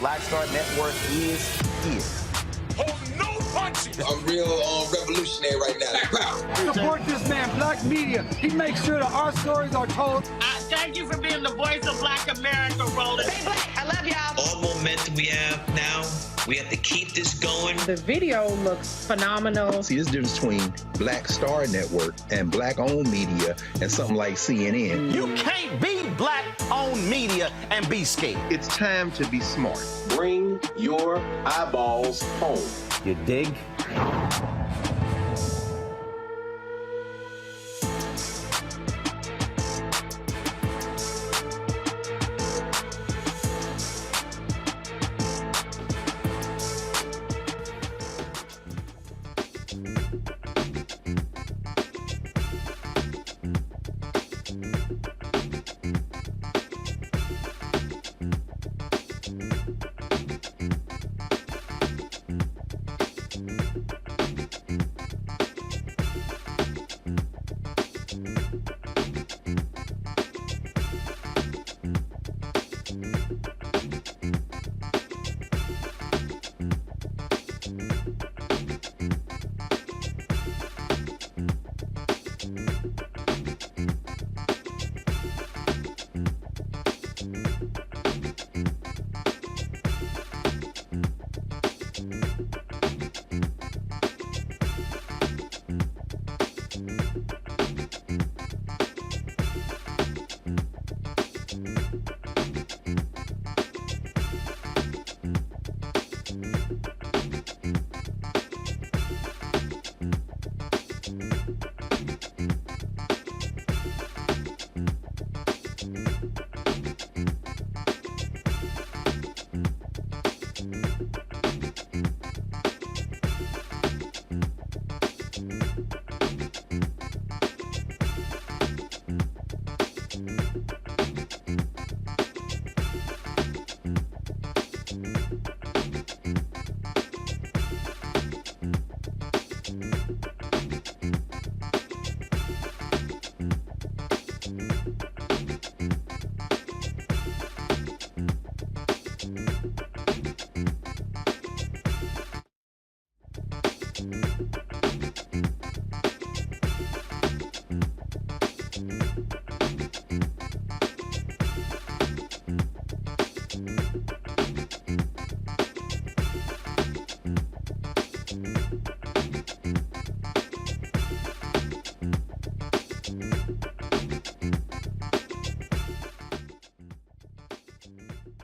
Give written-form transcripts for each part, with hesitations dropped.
Black Star Network is here. Oh, no punches! I'm real revolutionary right now. Support this man, Black Media. He makes sure that our stories are told. Thank you for being the voice of Black America, Roland. Stay black. I love y'all. All momentum we have now, we have to keep this going. The video looks phenomenal. See, there's a difference between Black Star Network and Black-owned media and something like CNN. You can't be Black-owned media and be scared. It's time to be smart. Bring your eyeballs home. You dig?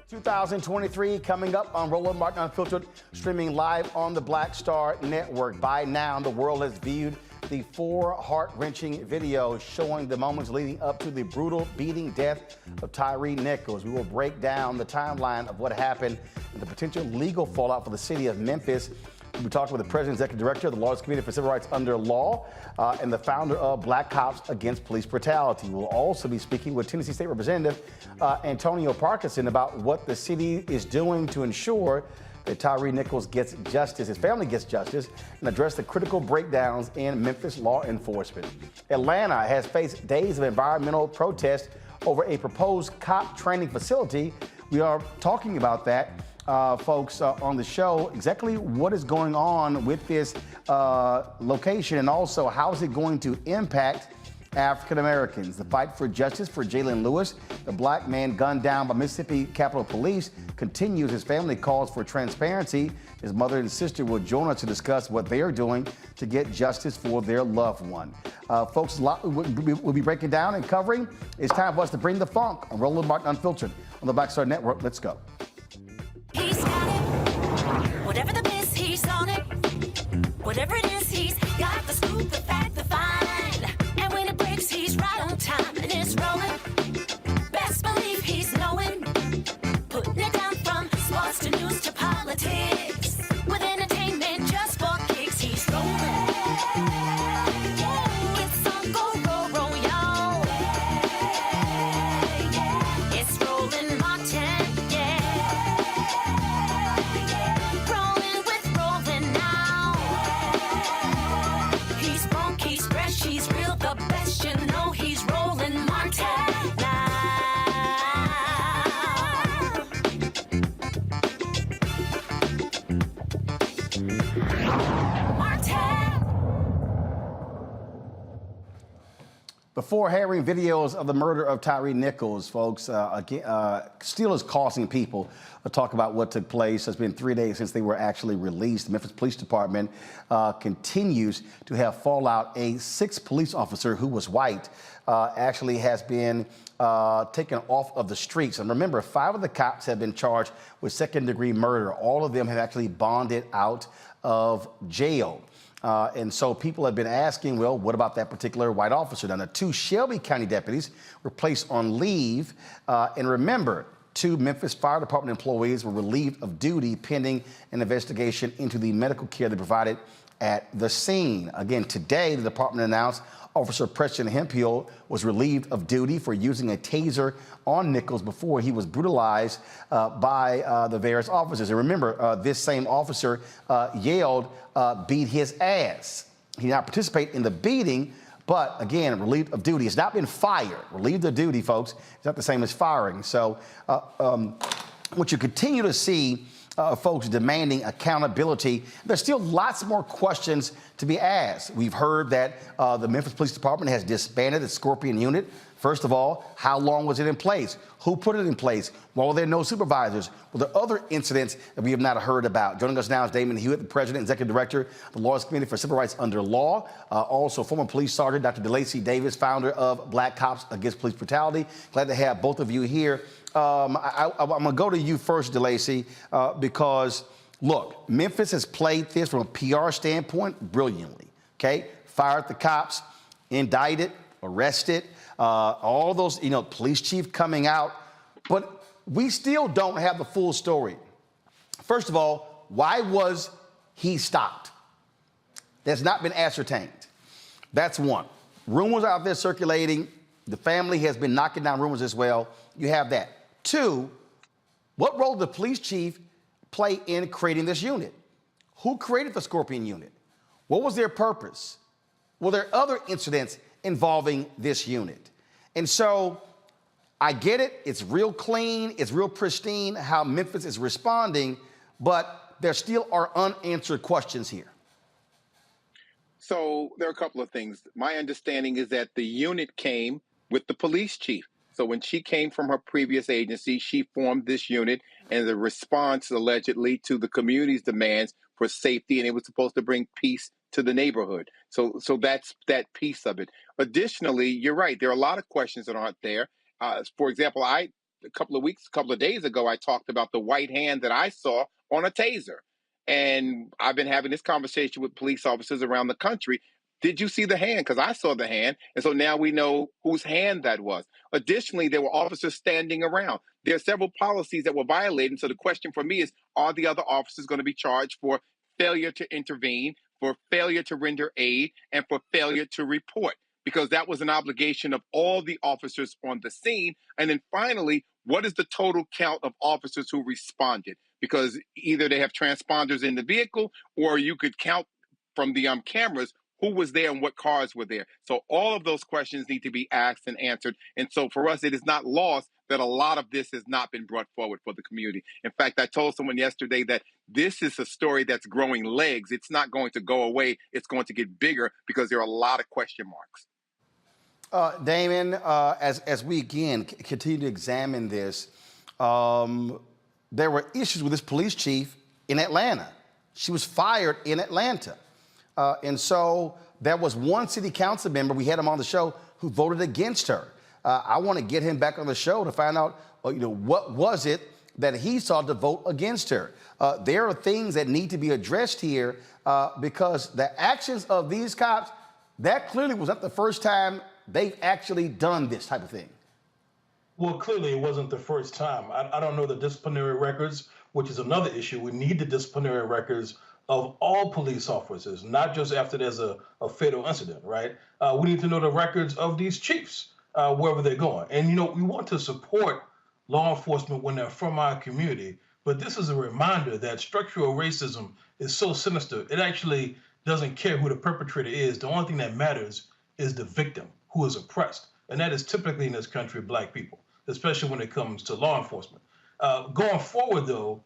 2023 coming up on Roland Martin Unfiltered, streaming live on the Black Star Network. By now, the world has viewed the 4 heart-wrenching videos showing the moments leading up to the brutal beating death of Tyree Nichols. We will break down the timeline of what happened and the potential legal fallout for the city of Memphis. We talked with the president and executive director of the Lawyers Committee for Civil Rights Under Law and the founder of Black Cops Against Police Brutality. We'll also be speaking with Tennessee State Representative Antonio Parkinson about what the city is doing to ensure that Tyree Nichols gets justice, his family gets justice, and address the critical breakdowns in Memphis law enforcement. Atlanta has faced days of environmental protest over a proposed cop training facility. We are talking about that. Folks, on the show, exactly what is going on with this location, and also how is it going to impact African Americans. The fight for justice for Jalen Lewis, the black man gunned down by Mississippi Capitol Police, continues. His family calls for transparency. His mother and sister will join us to discuss what they are doing to get justice for their loved one. Folks, a lot we'll be breaking down and covering. It's time for us to bring the funk on Roland Martin Unfiltered on the Black Star Network. Let's go. He's got it. Whatever the miss, he's on it. Whatever it is, he's got the scoop, the fact, the find. And when it breaks, he's right on time and it's rolling. Best believe he's knowing. Putting it down from sports to news to politics. With entertainment just for kicks, he's rolling. It's on go, roll, y'all. It's Roland Martin. He's real, the best, you know he's rolling Martin now. Martin. Before hearing videos of the murder of Tyree Nichols, folks, still is causing people to talk about what took place. It's been 3 days since they were actually released. The Memphis Police Department continues to have fallout. A 6th police officer who was white actually has been taken off of the streets. And remember, 5 of the cops have been charged with second-degree murder. All of them have actually bonded out of jail. And so people have been asking, well, what about that particular white officer? Now, the 2 Shelby County deputies were placed on leave. And remember, 2 Memphis Fire Department employees were relieved of duty pending an investigation into the medical care they provided at the scene. Again, today, the department announced Officer Petition was relieved of duty for using a taser on Nichols before he was brutalized by the various officers. And remember, this same officer yelled, beat his ass. He did not participate in the beating, but again, relieved of duty. It's not been fired. Relieved of duty, folks, it's not the same as firing. So what you continue to see folks demanding accountability. There's still lots more questions to be asked. We've heard that the Memphis Police Department has disbanded the Scorpion unit. First of all, how long was it in place? Who put it in place? Why were there no supervisors? Were there other incidents that we have not heard about? Joining us now is Damon Hewitt, the president and executive director of the Lawyers Committee for Civil Rights Under Law. Also, former police sergeant Dr. DeLacy Davis, founder of Black Cops Against Police Brutality. Glad to have both of you here. I'm going to go to you first, DeLacy, because, look, Memphis has played this from a PR standpoint brilliantly, okay? Fired the cops, indicted, arrested, all those, police chief coming out. But we still don't have the full story. First of all, why was he stopped? That's not been ascertained. That's one. Rumors out there circulating. The family has been knocking down rumors as well. You have that. 2, what role did the police chief play in creating this unit? Who created the Scorpion unit? What was their purpose? Were there other incidents involving this unit? And so I get it. It's real clean. It's real pristine how Memphis is responding, but there still are unanswered questions here. So there are a couple of things. My understanding is that the unit came with the police chief. So when she came from her previous agency, she formed this unit in the response, allegedly, to the community's demands for safety, and it was supposed to bring peace to the neighborhood. So that's that piece of it. Additionally, you're right. There are a lot of questions that aren't there. For example, I a couple of days ago, I talked about the white hand that I saw on a taser. And I've been having this conversation with police officers around the country. Did you see the hand? Because I saw the hand. And so now we know whose hand that was. Additionally, there were officers standing around. There are several policies that were violated. So the question for me is, are the other officers going to be charged for failure to intervene, for failure to render aid, and for failure to report? Because that was an obligation of all the officers on the scene. And then finally, what is the total count of officers who responded? Because either they have transponders in the vehicle, or you could count from the cameras who was there and what cars were there. So all of those questions need to be asked and answered. And so for us, it is not lost that a lot of this has not been brought forward for the community. In fact, I told someone yesterday that this is a story that's growing legs. It's not going to go away. It's going to get bigger because there are a lot of question marks. Damon, as we again continue to examine this, there were issues with this police chief in Atlanta. She was fired in Atlanta. And so there was one city council member, we had him on the show, who voted against her. I want to get him back on the show to find out, what was it that he saw to vote against her. There are things that need to be addressed here because the actions of these cops, that clearly was not the first time they've actually done this type of thing. Well, clearly it wasn't the first time. I don't know the disciplinary records, which is another issue. We need the disciplinary records of all police officers, not just after there's a fatal incident, right? We need to know the records of these chiefs, wherever they're going. And, we want to support law enforcement when they're from our community, but this is a reminder that structural racism is so sinister, it actually doesn't care who the perpetrator is. The only thing that matters is the victim who is oppressed. And that is typically in this country, Black people, especially when it comes to law enforcement. Going forward, though,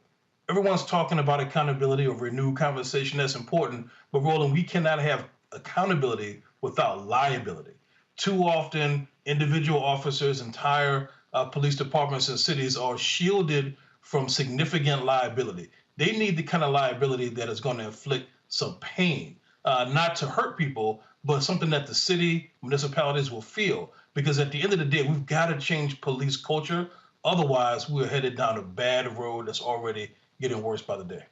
everyone's talking about accountability or renewed conversation. That's important. But Roland, we cannot have accountability without liability. Too often, individual officers, entire police departments and cities are shielded from significant liability. They need the kind of liability that is going to inflict some pain, not to hurt people, but something that the city, municipalities will feel. Because at the end of the day, we've got to change police culture. Otherwise, we're headed down a bad road that's already getting worse by the day.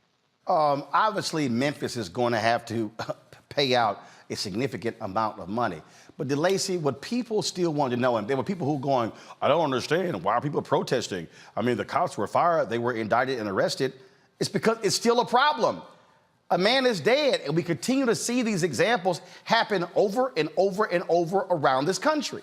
Obviously, Memphis is going to have to pay out a significant amount of money. But DeLacy, what people still want to know, and there were people who were going, I don't understand, why are people protesting? I mean, the cops were fired, they were indicted and arrested. It's because it's still a problem. A man is dead, and we continue to see these examples happen over and over and over around this country.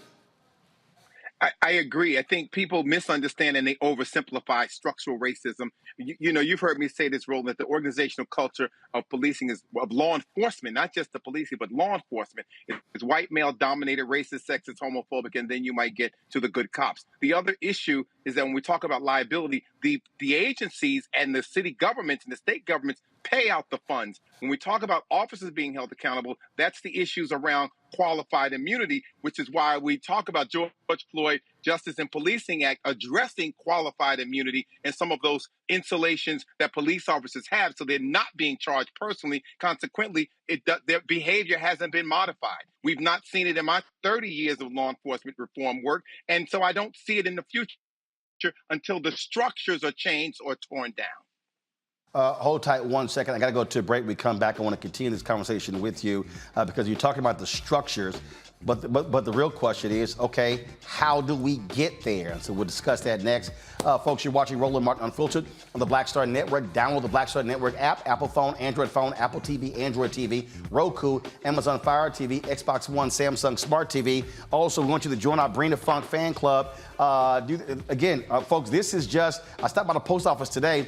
I agree. I think people misunderstand and they oversimplify structural racism. You've heard me say this, Roland, that the organizational culture of policing of law enforcement, not just the policing, but law enforcement, is white male-dominated, racist, sexist, homophobic, and then you might get to the good cops. The other issue is that when we talk about liability, the agencies and the city governments and the state governments pay out the funds. When we talk about officers being held accountable, that's the issues around qualified immunity, which is why we talk about George Floyd Justice and Policing Act addressing qualified immunity and some of those insulations that police officers have, so they're not being charged personally. Consequently, their behavior hasn't been modified. We've not seen it in my 30 years of law enforcement reform work, and so I don't see it in the future until the structures are changed or torn down. Hold tight 1 second. I got to go to a break. We come back. I want to continue this conversation with you because you're talking about the structures. But the real question is, okay, how do we get there? And so we'll discuss that next. Folks, you're watching Roland Martin Unfiltered on the Black Star Network. Download the Black Star Network app, Apple phone, Android phone, Apple TV, Android TV, Roku, Amazon Fire TV, Xbox One, Samsung Smart TV. Also, we want you to join our Bring the Funk fan club. Folks, this is just, I stopped by the post office today.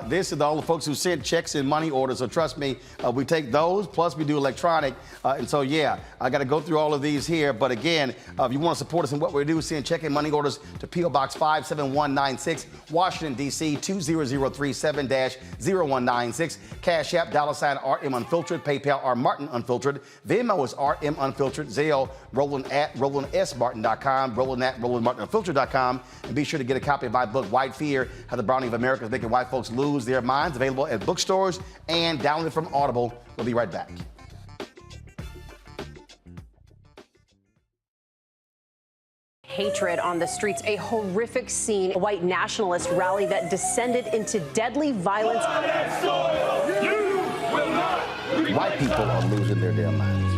This is all the folks who send checks and money orders. So trust me, we take those, plus we do electronic. And so, yeah, I got to go through all of these here. But again, if you want to support us in what we do, send check and money orders to P.O. Box 57196, Washington, D.C. 20037-0196. Cash App, $RM Unfiltered. PayPal, R Martin Unfiltered. Venmo is RM Unfiltered. Zelle, Roland at RolandSMartin.com. Roland at RolandMartinUnfiltered.com. And be sure to get a copy of my book, White Fear, How the Browning of America is Making White Folks Lose Their Minds. Available at bookstores and downloaded from Audible. We'll be right back. hatred on the streets, a horrific scene, a white nationalist rally that descended into deadly violence. White people are losing their damn minds.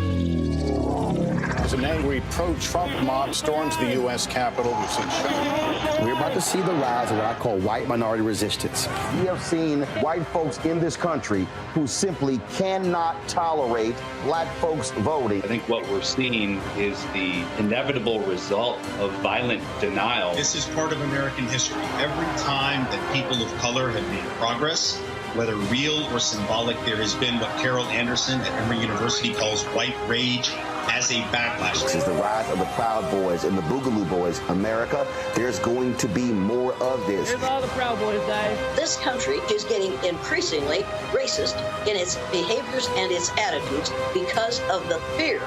As an angry pro-Trump mob storms the U.S. Capitol, we've seen shooting. We're about to see the rise of what I call white minority resistance. We have seen white folks in this country who simply cannot tolerate black folks voting. I think what we're seeing is the inevitable result of violent denial. This is part of American history. Every time that people of color have made progress, whether real or symbolic, there has been what Carol Anderson at Emory University calls white rage as a backlash. This is the rise of the Proud Boys and the Boogaloo Boys. America, there's going to be more of this. Here's all the Proud Boys, Dave. This country is getting increasingly racist in its behaviors and its attitudes because of the fear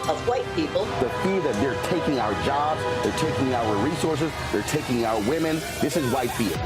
of white people. The fear that they're taking our jobs, they're taking our resources, they're taking our women. This is white fear.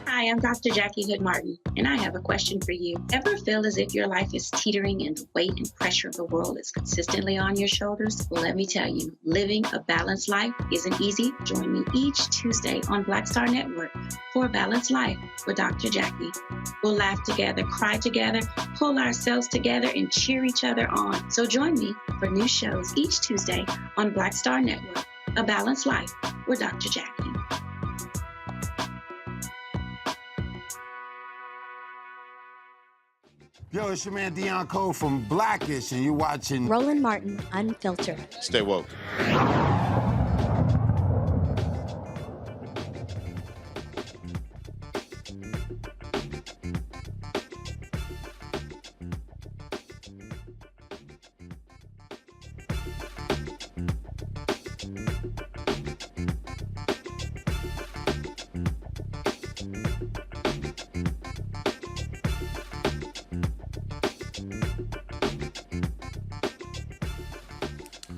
Hi, I'm Dr. Jackie Hood Martin, and I have a question for you. Ever feel as if your life is teetering and the weight and pressure of the world is consistently on your shoulders? Well, let me tell you, living a balanced life isn't easy. Join me each Tuesday on Black Star Network for A Balanced Life with Dr. Jackie. We'll laugh together, cry together, pull ourselves together, and cheer each other on. So join me for new shows each Tuesday on Black Star Network, A Balanced Life with Dr. Jackie. Yo, it's your man Deion Cole from Blackish, and you're watching Roland Martin Unfiltered. Stay woke.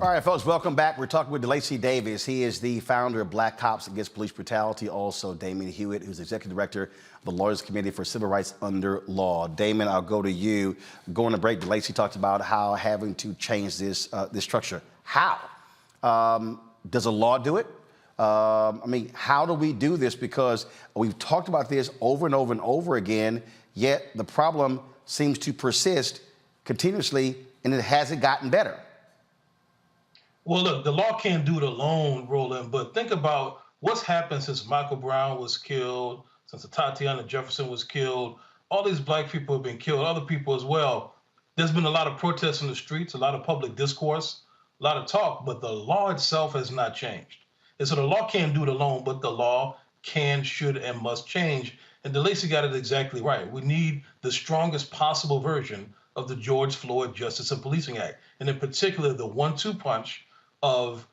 All right, folks, welcome back. We're talking with DeLacy Davis. He is the founder of Black Cops Against Police Brutality. Also, Damon Hewitt, who's executive director of the Lawyers Committee for Civil Rights Under Law. Damon, I'll go to you. Going to break, DeLacy talked about how having to change this structure. How? Does a law do it? I mean, how do we do this? Because we've talked about this over and over and over again, yet the problem seems to persist continuously, and it hasn't gotten better. Well, look, the law can't do it alone, Roland, but think about what's happened since Michael Brown was killed, since Tatiana Jefferson was killed. All these black people have been killed, other people as well. There's been a lot of protests in the streets, a lot of public discourse, a lot of talk, but the law itself has not changed. And so the law can't do it alone, but the law can, should, and must change. And DeLacy got it exactly right. We need the strongest possible version of the George Floyd Justice and Policing Act, and in particular, the 1-2 punch of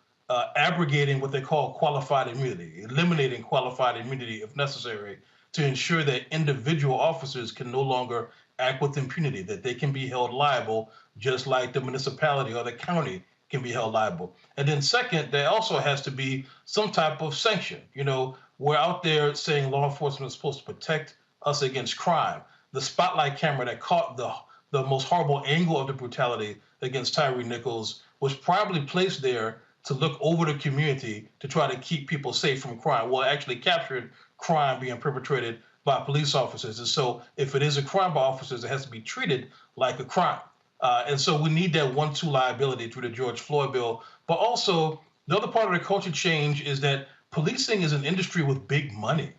abrogating what they call qualified immunity, eliminating qualified immunity if necessary, to ensure that individual officers can no longer act with impunity, that they can be held liable just like the municipality or the county can be held liable. And then second, there also has to be some type of sanction. You know, we're out there saying law enforcement is supposed to protect us against crime. The spotlight camera that caught the most horrible angle of the brutality against Tyree Nichols was probably placed there to look over the community to try to keep people safe from crime. Well, it actually captured crime being perpetrated by police officers. And so if it is a crime by officers, it has to be treated like a crime. And so we need that 1-2 liability through the George Floyd bill. But also, the other part of the culture change is that policing is an industry with big money.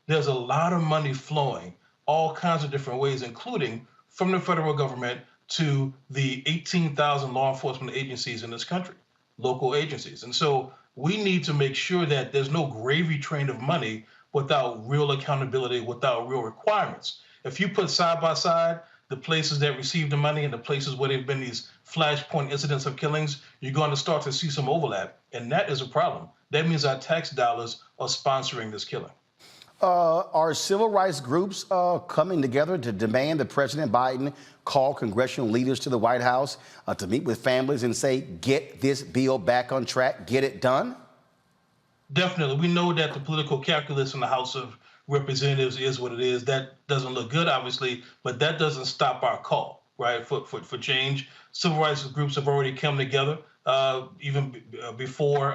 There's a lot of money flowing all kinds of different ways, including from the federal government to the 18,000 law enforcement agencies in this country, local agencies. And so we need to make sure that there's no gravy train of money without real accountability, without real requirements. If you put side by side the places that receive the money and the places where there have been these flashpoint incidents of killings, you're going to start to see some overlap. And that is a problem. That means our tax dollars are sponsoring this killing. Are civil rights groups coming together to demand that President Biden call congressional leaders to the White House to meet with families and say, get this bill back on track, get it done? Definitely. We know that the political calculus in the House of Representatives is what it is. That doesn't look good, obviously, but that doesn't stop our call, right, for change. Civil rights groups have already come together, even before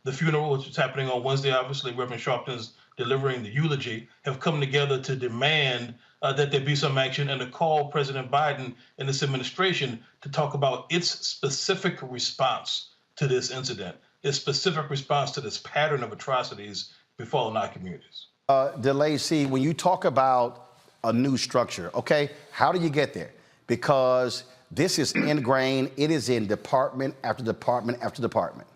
the funeral, which is happening on Wednesday. Obviously, Reverend Sharpton's delivering the eulogy, have come together to demand that there be some action and to call President Biden and this administration to talk about its specific response to this incident, its specific response to this pattern of atrocities befalling our communities. DeLacy, when you talk about a new structure, okay, how do you get there? Because this is ingrained. It is in department after department after department.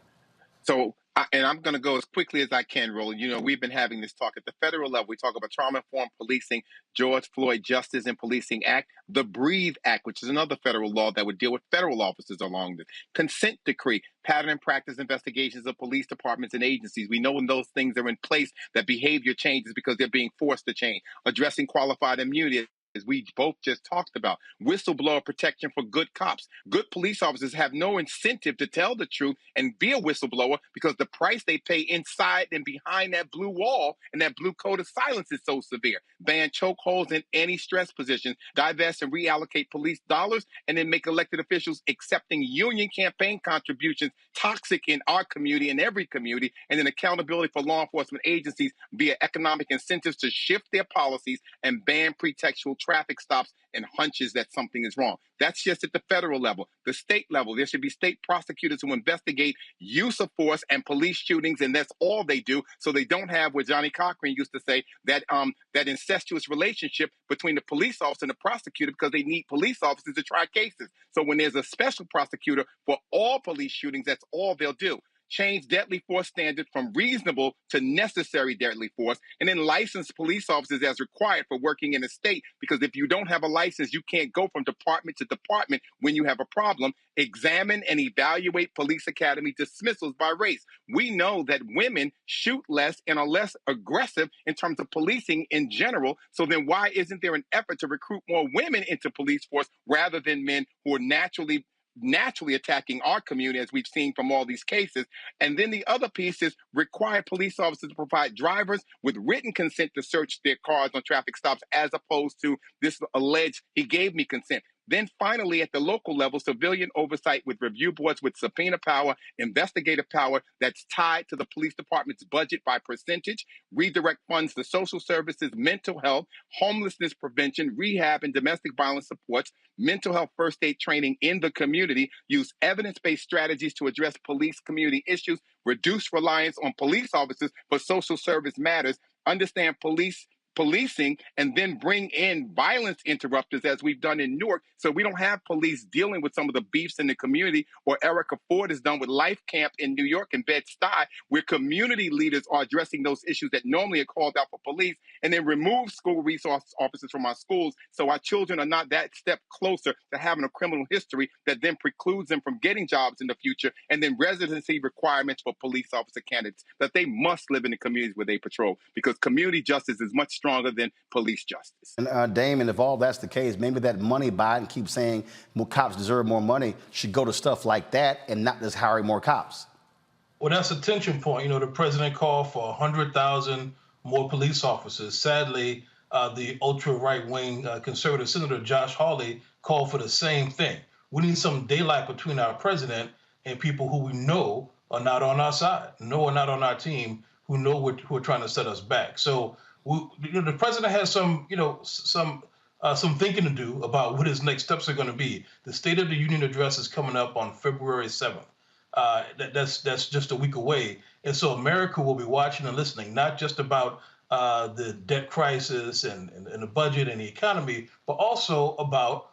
So, and I'm going to go as quickly as I can, Roland. You know, we've been having this talk at the federal level. We talk about trauma-informed policing, George Floyd Justice and Policing Act, the BREATHE Act, which is another federal law that would deal with federal officers along this, consent decree, pattern and practice investigations of police departments and agencies. We know when those things are in place that behavior changes because they're being forced to change, addressing qualified immunity, as we both just talked about, whistleblower protection for good cops. Good police officers have no incentive to tell the truth and be a whistleblower because the price they pay inside and behind that blue wall and that blue coat of silence is so severe. Ban chokeholds in any stress positions, divest and reallocate police dollars, and then make elected officials accepting union campaign contributions toxic in our community and every community, and then accountability for law enforcement agencies via economic incentives to shift their policies and ban pretextual traffic stops and hunches that something is wrong. That's just at the federal level. The state level, there should be state prosecutors who investigate use of force and police shootings, and that's all they do. So they don't have what Johnny Cochran used to say, that incestuous relationship between the police officer and the prosecutor, because they need police officers to try cases. So when there's a special prosecutor for all police shootings, that's all they'll do. Change deadly force standards from reasonable to necessary deadly force, and then license police officers as required for working in a state, because if you don't have a license, you can't go from department to department when you have a problem. Examine and evaluate police academy dismissals by race. We know that women shoot less and are less aggressive in terms of policing in general, so then why isn't there an effort to recruit more women into police force rather than men who are naturally attacking our community, as we've seen from all these cases? And then the other piece is require police officers to provide drivers with written consent to search their cars on traffic stops, as opposed to this alleged "he gave me consent." Then finally, at the local level, civilian oversight with review boards with subpoena power, investigative power that's tied to the police department's budget by percentage, redirect funds to social services, mental health, homelessness prevention, rehab and domestic violence supports, mental health first aid training in the community, use evidence-based strategies to address police community issues, reduce reliance on police officers for social service matters, understand policing, and then bring in violence interrupters, as we've done in Newark, so we don't have police dealing with some of the beefs in the community, or Erica Ford has done with Life Camp in New York and Bed-Stuy, where community leaders are addressing those issues that normally are called out for police, and then remove school resource officers from our schools so our children are not that step closer to having a criminal history that then precludes them from getting jobs in the future, and then residency requirements for police officer candidates, that they must live in the communities where they patrol, because community justice is much stronger than police justice. And Damon, if all that's the case, maybe that money Biden keeps saying more cops deserve more money should go to stuff like that and not just hiring more cops. Well, that's a tension point. You know, the president called for 100,000 more police officers. Sadly, the ultra-right-wing conservative Senator Josh Hawley called for the same thing. We need some daylight between our president and people who we know are not on our side, are not on our team, who are trying to set us back. So the president has some thinking to do about what his next steps are going to be. The State of the Union address is coming up on February 7th. That's just a week away. And so America will be watching and listening, not just about the debt crisis and the budget and the economy, but also about,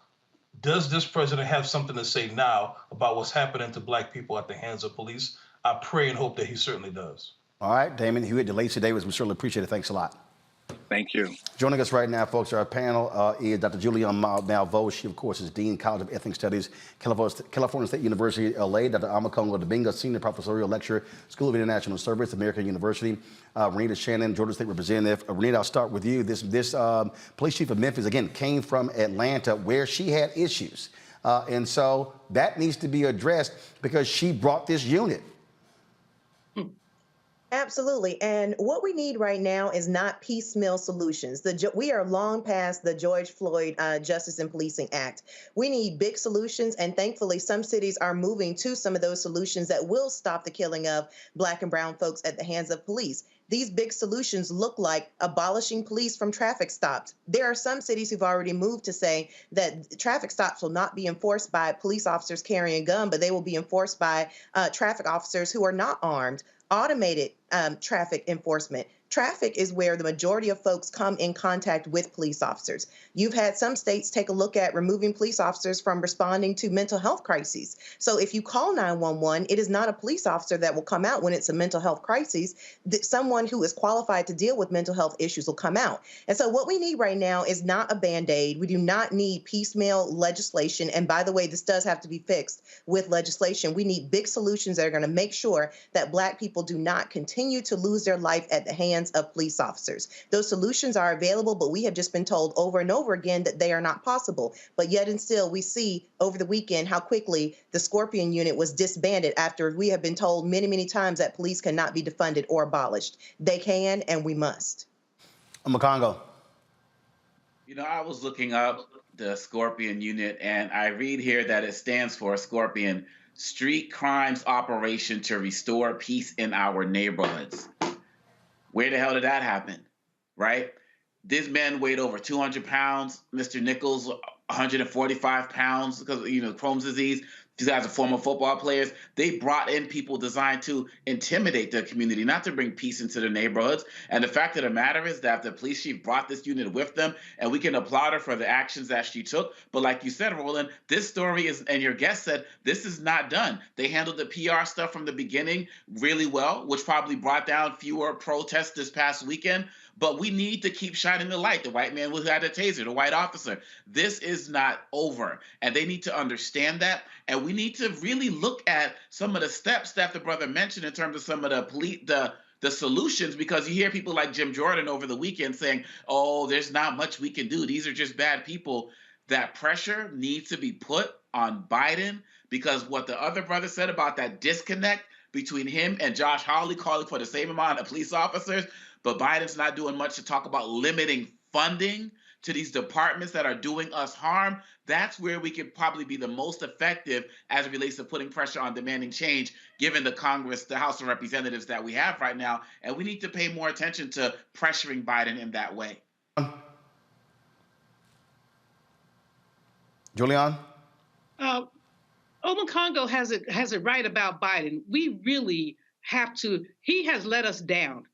does this president have something to say now about what's happening to Black people at the hands of police? I pray and hope that he certainly does. All right, Damon Hewitt, DeLacy Davis, we certainly appreciate it. Thanks a lot. Thank you. Joining us right now, folks, our panel is Dr. Julianne Malveaux. She, of course, is Dean, College of Ethnic Studies, California State University, LA. Dr. Amakongo Dibinga, Senior Professorial Lecturer, School of International Service, American University. Renita Shannon, Georgia State Representative. Renita, I'll start with you. This police chief of Memphis, again, came from Atlanta, where she had issues. And so that needs to be addressed because she brought this unit. Absolutely. And what we need right now is not piecemeal solutions. We are long past the George Floyd Justice and Policing Act. We need big solutions. And thankfully, some cities are moving to some of those solutions that will stop the killing of Black and brown folks at the hands of police. These big solutions look like abolishing police from traffic stops. There are some cities who've already moved to say that traffic stops will not be enforced by police officers carrying a gun, but they will be enforced by traffic officers who are not armed. Automated traffic enforcement. Traffic is where the majority of folks come in contact with police officers. You've had some states take a look at removing police officers from responding to mental health crises. So if you call 911, it is not a police officer that will come out when it's a mental health crisis. Someone who is qualified to deal with mental health issues will come out. And so what we need right now is not a Band-Aid. We do not need piecemeal legislation. And by the way, this does have to be fixed with legislation. We need big solutions that are going to make sure that Black people do not continue to lose their life at the hands of police officers. Those solutions are available, but we have just been told over and over again that they are not possible. But yet and still, we see over the weekend how quickly the Scorpion unit was disbanded after we have been told many, many times that police cannot be defunded or abolished. They can, and we must. Makongo. You know, I was looking up the Scorpion unit, and I read here that it stands for Scorpion, Street Crimes Operation to Restore Peace in Our Neighborhoods. Where the hell did that happen, right? This man weighed over 200 pounds. Mr. Nichols, 145 pounds because, you know, Crohn's disease. These guys are former football players. They brought in people designed to intimidate the community, not to bring peace into the neighborhoods. And the fact of the matter is that the police chief brought this unit with them, and we can applaud her for the actions that she took. But like you said, Roland, this story is, and your guest said, this is not done. They handled the PR stuff from the beginning really well, which probably brought down fewer protests this past weekend. But we need to keep shining the light. The white man who had a taser, the white officer. This is not over. And they need to understand that. And we need to really look at some of the steps that the brother mentioned in terms of some of the solutions, because you hear people like Jim Jordan over the weekend saying, oh, there's not much we can do. These are just bad people. That pressure needs to be put on Biden, because what the other brother said about that disconnect between him and Josh Hawley calling for the same amount of police officers, but Biden's not doing much to talk about limiting funding to these departments that are doing us harm. That's where we could probably be the most effective as it relates to putting pressure on demanding change, given the Congress, the House of Representatives that we have right now. And we need to pay more attention to pressuring Biden in that way. Julian? Makongo has it right about Biden. We really have to, he has let us down.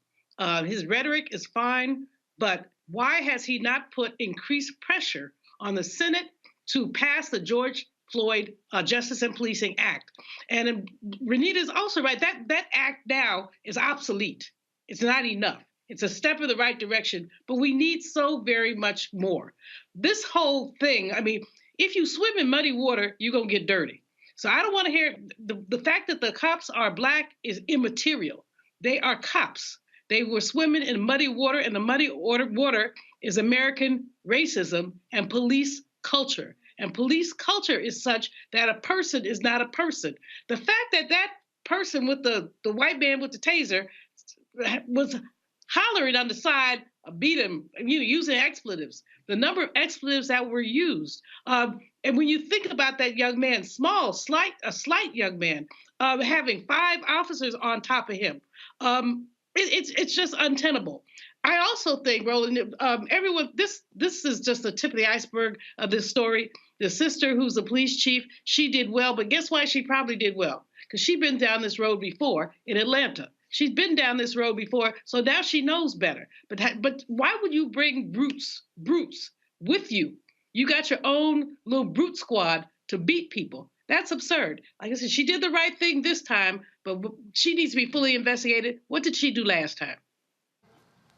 His rhetoric is fine, but why has he not put increased pressure on the Senate to pass the George Floyd Justice and Policing Act? And Renita is also right. That act now is obsolete. It's not enough. It's a step in the right direction, but we need so very much more. This whole thing, I mean, if you swim in muddy water, you're going to get dirty. So I don't want to hear the fact that the cops are Black is immaterial. They are cops. They were swimming in muddy water, and the muddy water is American racism and police culture. And police culture is such that a person is not a person. The fact that that person with the white man with the taser was hollering on the side, beat him, using expletives, the number of expletives that were used. And when you think about that young man, small, a slight young man, having 5 officers on top of him, it's just untenable. I also think, Roland, everyone, this is just the tip of the iceberg of this story. The sister who's the police chief, she did well, but guess why she probably did well? Because she'd been down this road before in Atlanta. She's been down this road before, so now she knows better. But why would you bring brutes with you? You got your own little brute squad to beat people. That's absurd. Like I said, she did the right thing this time, but she needs to be fully investigated. What did she do last time?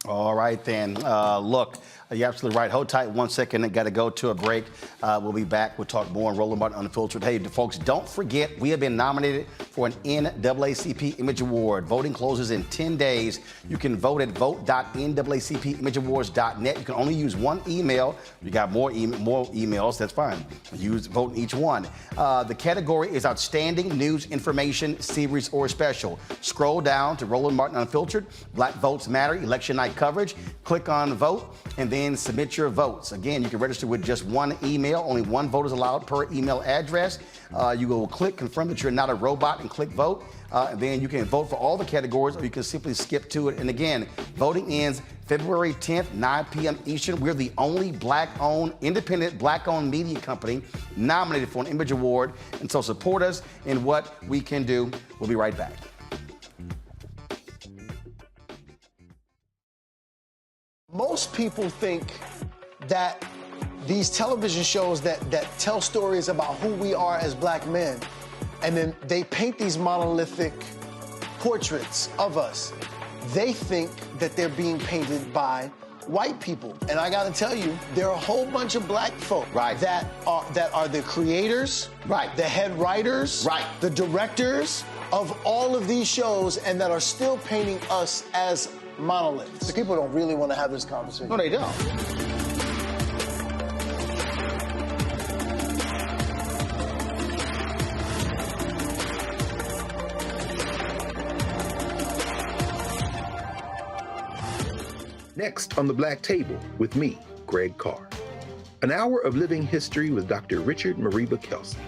All right, then. Look, you're absolutely right. Hold tight 1 second. I got to go to a break. We'll be back. We'll talk more on Roland Martin Unfiltered. Hey, folks, don't forget, we have been nominated for an NAACP Image Award. Voting closes in 10 days. You can vote at vote.naacpimageawards.net. You can only use one email. You got more emails, that's fine. Vote in each one. The category is Outstanding News Information Series or Special. Scroll down to Roland Martin Unfiltered. Black Votes Matter, Election Night coverage. Click on vote and then submit your votes. Again, you can register with just one email. Only one vote is allowed per email address. You will click confirm that you're not a robot and click vote. And then you can vote for all the categories, or you can simply skip to it. And again, voting ends February 10th, 9 p.m. Eastern. We're the only black-owned, independent black-owned media company nominated for an Image Award. And so support us in what we can do. We'll be right back. Most people think that these television shows that tell stories about who we are as black men, and then they paint these monolithic portraits of us. They think that they're being painted by white people. And I gotta tell you, there are a whole bunch of black folk that are the creators, the head writers, the directors of all of these shows, and that are still painting us as monoliths. The people don't really want to have this conversation. No, they don't. Next on The Black Table with me, Greg Carr. An hour of living history with Dr. Richard Mariba Kelsey,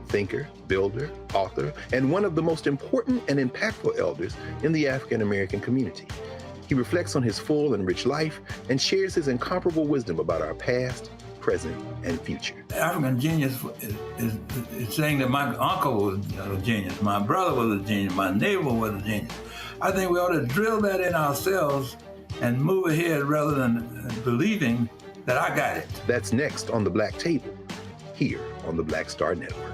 thinker, builder, author, and one of the most important and impactful elders in the African American community. He reflects on his full and rich life and shares his incomparable wisdom about our past, present, and future. African genius is saying that my uncle was a genius, my brother was a genius, my neighbor was a genius. I think we ought to drill that in ourselves and move ahead rather than believing that I got it. That's next on The Black Table, here on the Black Star Network.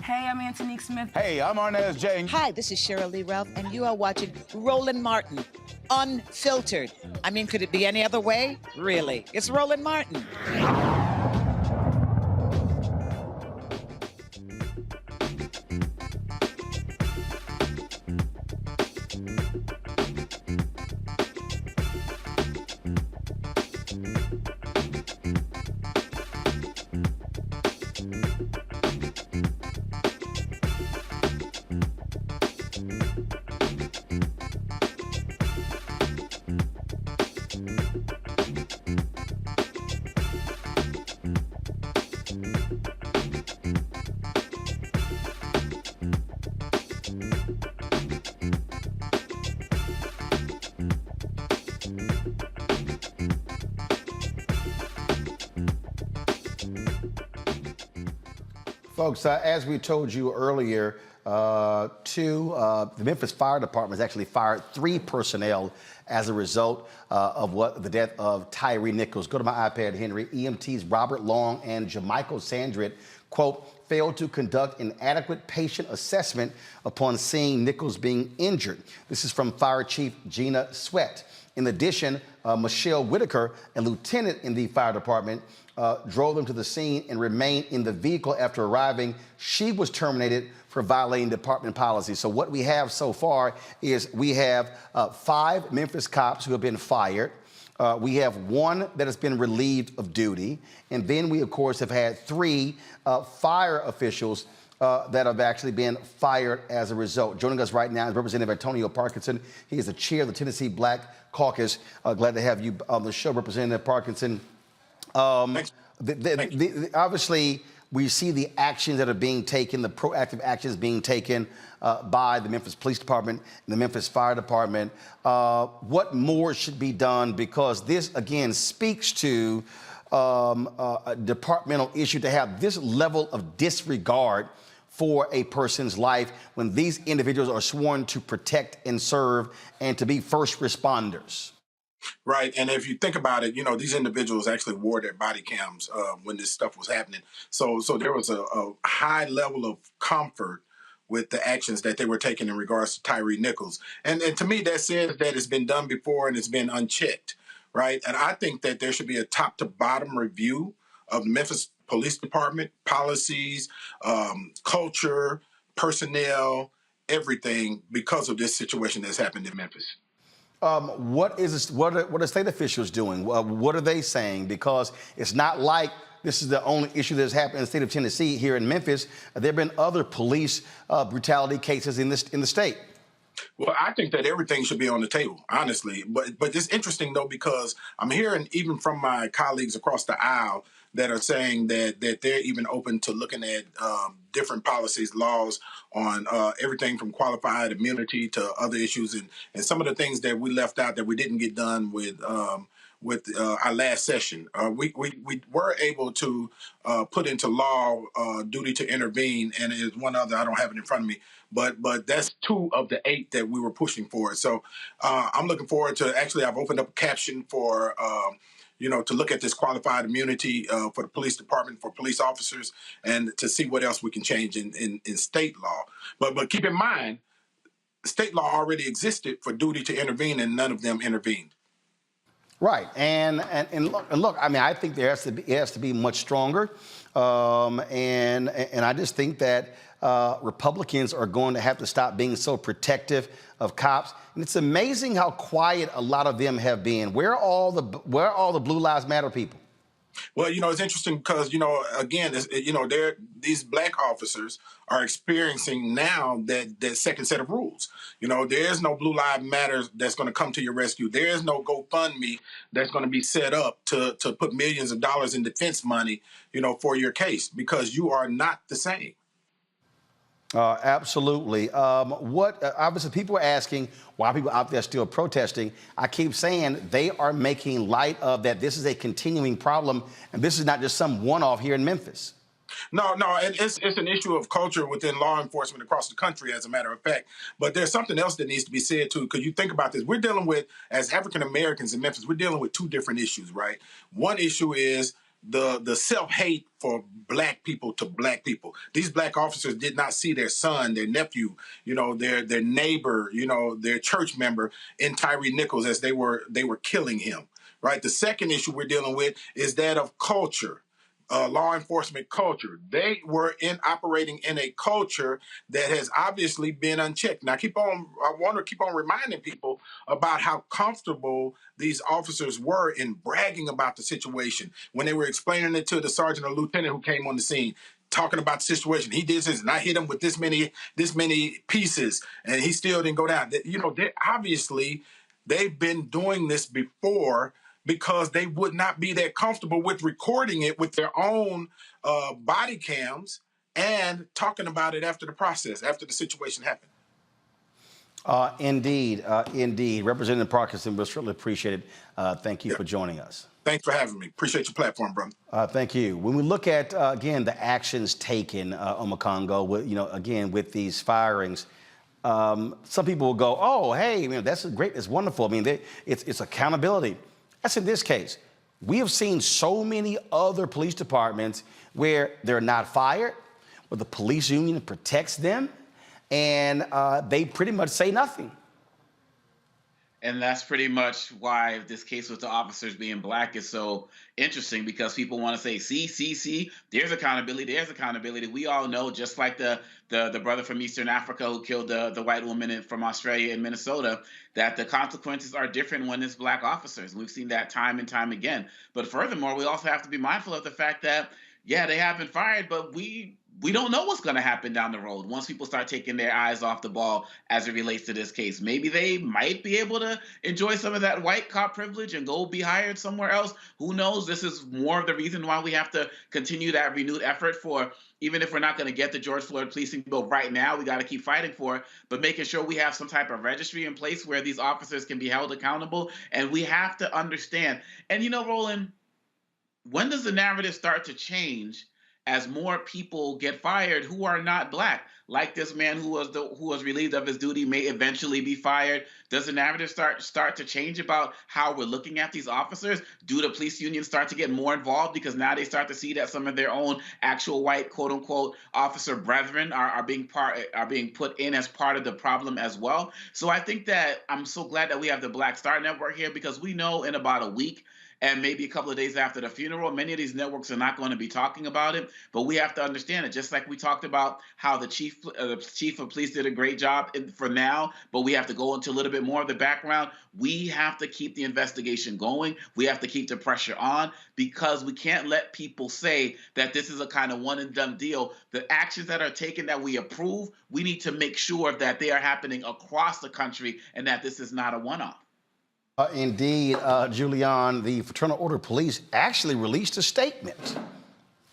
Hey, I'm Antonique Smith. Hey, I'm Arnaz J. Hi, this is Cheryl Lee Ralph, and you are watching Roland Martin, Unfiltered. I mean, could it be any other way? Really? It's Roland Martin. Folks, as we told you earlier, the Memphis Fire Department has actually fired 3 personnel as a result of the death of Tyree Nichols. Go to my iPad, Henry. EMTs Robert Long and Jamichael Sandrit, quote, failed to conduct an adequate patient assessment upon seeing Nichols being injured. This is from Fire Chief Gina Sweat. In addition, Michelle Whitaker, a lieutenant in the fire department, drove them to the scene and remained in the vehicle after arriving. She was terminated for violating department policy. So what we have so far is we have 5 Memphis cops who have been fired. We have 1 that has been relieved of duty. And then we, of course, have had 3 fire officials that have actually been fired as a result. Joining us right now is Representative Antonio Parkinson. He is the chair of the Tennessee Black Caucus. Glad to have you on the show, Representative Parkinson. Obviously, we see the actions that are being taken, the proactive actions being taken by the Memphis Police Department and the Memphis Fire Department. What more should be done? Because this, again, speaks to a departmental issue to have this level of disregard for a person's life when these individuals are sworn to protect and serve and to be first responders. Right. And if you think about it, you know, these individuals actually wore their body cams when this stuff was happening. So there was a high level of comfort with the actions that they were taking in regards to Tyree Nichols. And to me, that says that it's been done before and it's been unchecked, right? And I think that there should be a top to bottom review of the Memphis Police Department, policies, culture, personnel, everything, because of this situation that's happened in Memphis. What are state officials doing? What are they saying? Because it's not like this is the only issue that's happened in the state of Tennessee. Here in Memphis, there have been other police brutality cases in the state. Well, I think that everything should be on the table, honestly. But it's interesting, though, because I'm hearing even from my colleagues across the aisle that are saying that they're even open to looking at different policies, laws on everything from qualified immunity to other issues, and some of the things that we left out that we didn't get done with our last session. We were able to put into law duty to intervene, and there's one other, I don't have it in front of me, but that's 2 of the 8 that we were pushing for. So I'm looking forward to, actually, I've opened up a caption for to look at this qualified immunity for the police department, for police officers, and to see what else we can change in state law. But keep in mind, state law already existed for duty to intervene, and none of them intervened. Right, and look. I mean, I think it has to be much stronger, and I just think that Republicans are going to have to stop being so protective of cops. And it's amazing how quiet a lot of them have been. Where are all the Blue Lives Matter people? Well, it's interesting because, again, these black officers are experiencing now that second set of rules. There is no Blue Lives Matter that's going to come to your rescue. There is no GoFundMe that's going to be set up to put millions of dollars in defense money, for your case, because you are not the same. Absolutely. Obviously, people are asking why people out there still protesting. I keep saying they are making light of that. This is a continuing problem, and this is not just some one-off here in Memphis. No, it's an issue of culture within law enforcement across the country, as a matter of fact. But there's something else that needs to be said, too, because you think about this. We're dealing with, as African Americans in Memphis, we're dealing with 2 different issues, right? One issue is the self-hate for black people to black people. These black officers did not see their son, their nephew, their neighbor, their church member in Tyree Nichols as they were killing him, right? The second issue we're dealing with is that of culture. Law enforcement culture. They were operating in a culture that has obviously been unchecked. Now, I want to keep on reminding people about how comfortable these officers were in bragging about the situation when they were explaining it to the sergeant or lieutenant who came on the scene, talking about the situation. He did this, and I hit him with this many pieces, and he still didn't go down. They've been doing this before, because they would not be that comfortable with recording it with their own body cams and talking about it after the situation happened. Indeed. Representative Parkinson, we'll certainly appreciate it. Thank you for joining us. Thanks for having me. Appreciate your platform, brother. Thank you. When we look at, again, the actions taken on Macongo, with these firings, some people will go, oh, hey, that's great, it's wonderful. I mean, it's accountability. That's in this case. We have seen so many other police departments where they're not fired, where the police union protects them, and they pretty much say nothing. And that's pretty much why this case with the officers being black is so interesting, because people want to say, see, there's accountability. We all know, just like the brother from Eastern Africa who killed the white woman from Australia and Minnesota, that the consequences are different when it's black officers. We've seen that time and time again. But furthermore, we also have to be mindful of the fact that, yeah, they have been fired, but we don't know what's going to happen down the road once people start taking their eyes off the ball as it relates to this case. Maybe they might be able to enjoy some of that white cop privilege and go be hired somewhere else. Who knows? This is more of the reason why we have to continue that renewed effort for, even if we're not going to get the George Floyd policing bill right now, we got to keep fighting for it, but making sure we have some type of registry in place where these officers can be held accountable. And we have to understand. And, Roland, when does the narrative start to change as more people get fired who are not black, like this man who was relieved of his duty may eventually be fired. Does the narrative start to change about how we're looking at these officers? Do the police unions start to get more involved because now they start to see that some of their own actual white quote unquote officer brethren are being put in as part of the problem as well? So I think that I'm so glad that we have the Black Star Network here, because we know in about a week and maybe a couple of days after the funeral, many of these networks are not going to be talking about it. But we have to understand it, just like we talked about how the chief of police did a great job for now, but we have to go into a little bit more of the background. We have to keep the investigation going. We have to keep the pressure on, because we can't let people say that this is a kind of one and done deal. The actions that are taken that we approve, we need to make sure that they are happening across the country and that this is not a one-off. Indeed, Julian, the Fraternal Order of Police actually released a statement.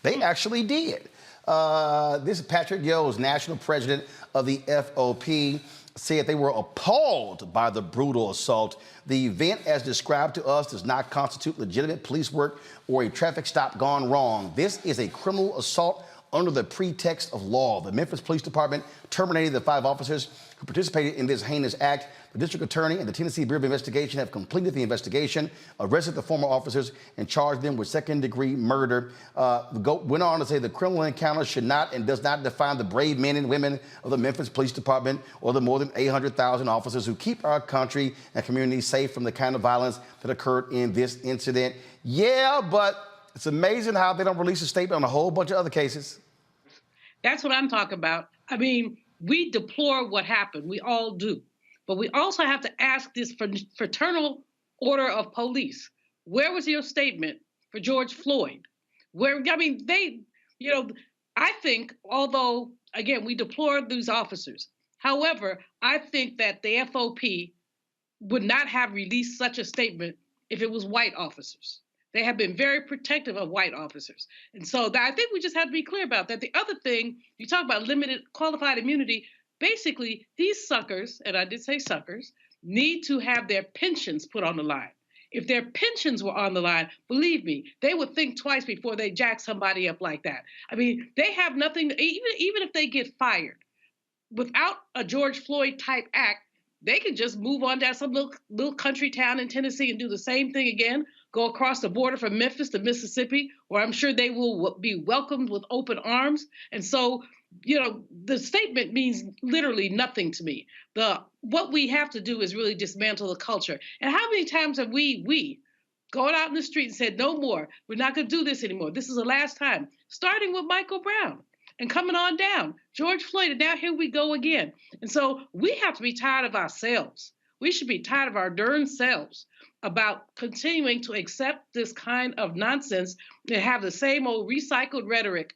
They actually did. This is Patrick Yo's national president of the FOP, said they were appalled by the brutal assault. The event, as described to us, does not constitute legitimate police work or a traffic stop gone wrong. This is a criminal assault under the pretext of law. The Memphis Police Department terminated the 5 officers who participated in this heinous act. The district attorney and the Tennessee Bureau of Investigation have completed the investigation, arrested the former officers, and charged them with second-degree murder. Went on to say the criminal encounter should not and does not define the brave men and women of the Memphis Police Department or the more than 800,000 officers who keep our country and communities safe from the kind of violence that occurred in this incident. Yeah, but it's amazing how they don't release a statement on a whole bunch of other cases. That's what I'm talking about. I mean, we deplore what happened. We all do. But we also have to ask this Fraternal Order of Police, where was your statement for George Floyd? I think, although, again, we deplore these officers. However, I think that the FOP would not have released such a statement if it was white officers. They have been very protective of white officers. And so I think we just have to be clear about that. The other thing, you talk about limited qualified immunity. Basically, these suckers, and I did say suckers, need to have their pensions put on the line. If their pensions were on the line, believe me, they would think twice before they jack somebody up like that. I mean, they have nothing, even if they get fired, without a George Floyd type act, they can just move on down some little country town in Tennessee and do the same thing again, go across the border from Memphis to Mississippi, where I'm sure they will be welcomed with open arms. And so, the statement means literally nothing to me. What we have to do is really dismantle the culture. And how many times have we gone out in the street and said, no more, we're not going to do this anymore. This is the last time, starting with Michael Brown and coming on down, George Floyd, and now here we go again. And so we have to be tired of ourselves. We should be tired of our darn selves about continuing to accept this kind of nonsense and have the same old recycled rhetoric,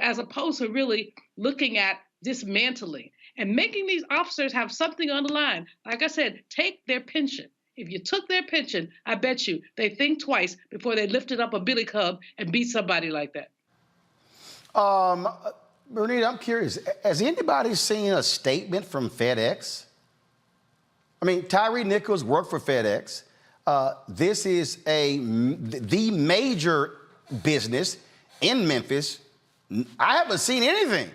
as opposed to really looking at dismantling and making these officers have something on the line. Like I said, take their pension. If you took their pension, I bet you they think twice before they lifted up a billy club and beat somebody like that. Bernita, I'm curious, has anybody seen a statement from FedEx? I mean, Tyree Nichols worked for FedEx. This is the major business in Memphis. I haven't seen anything.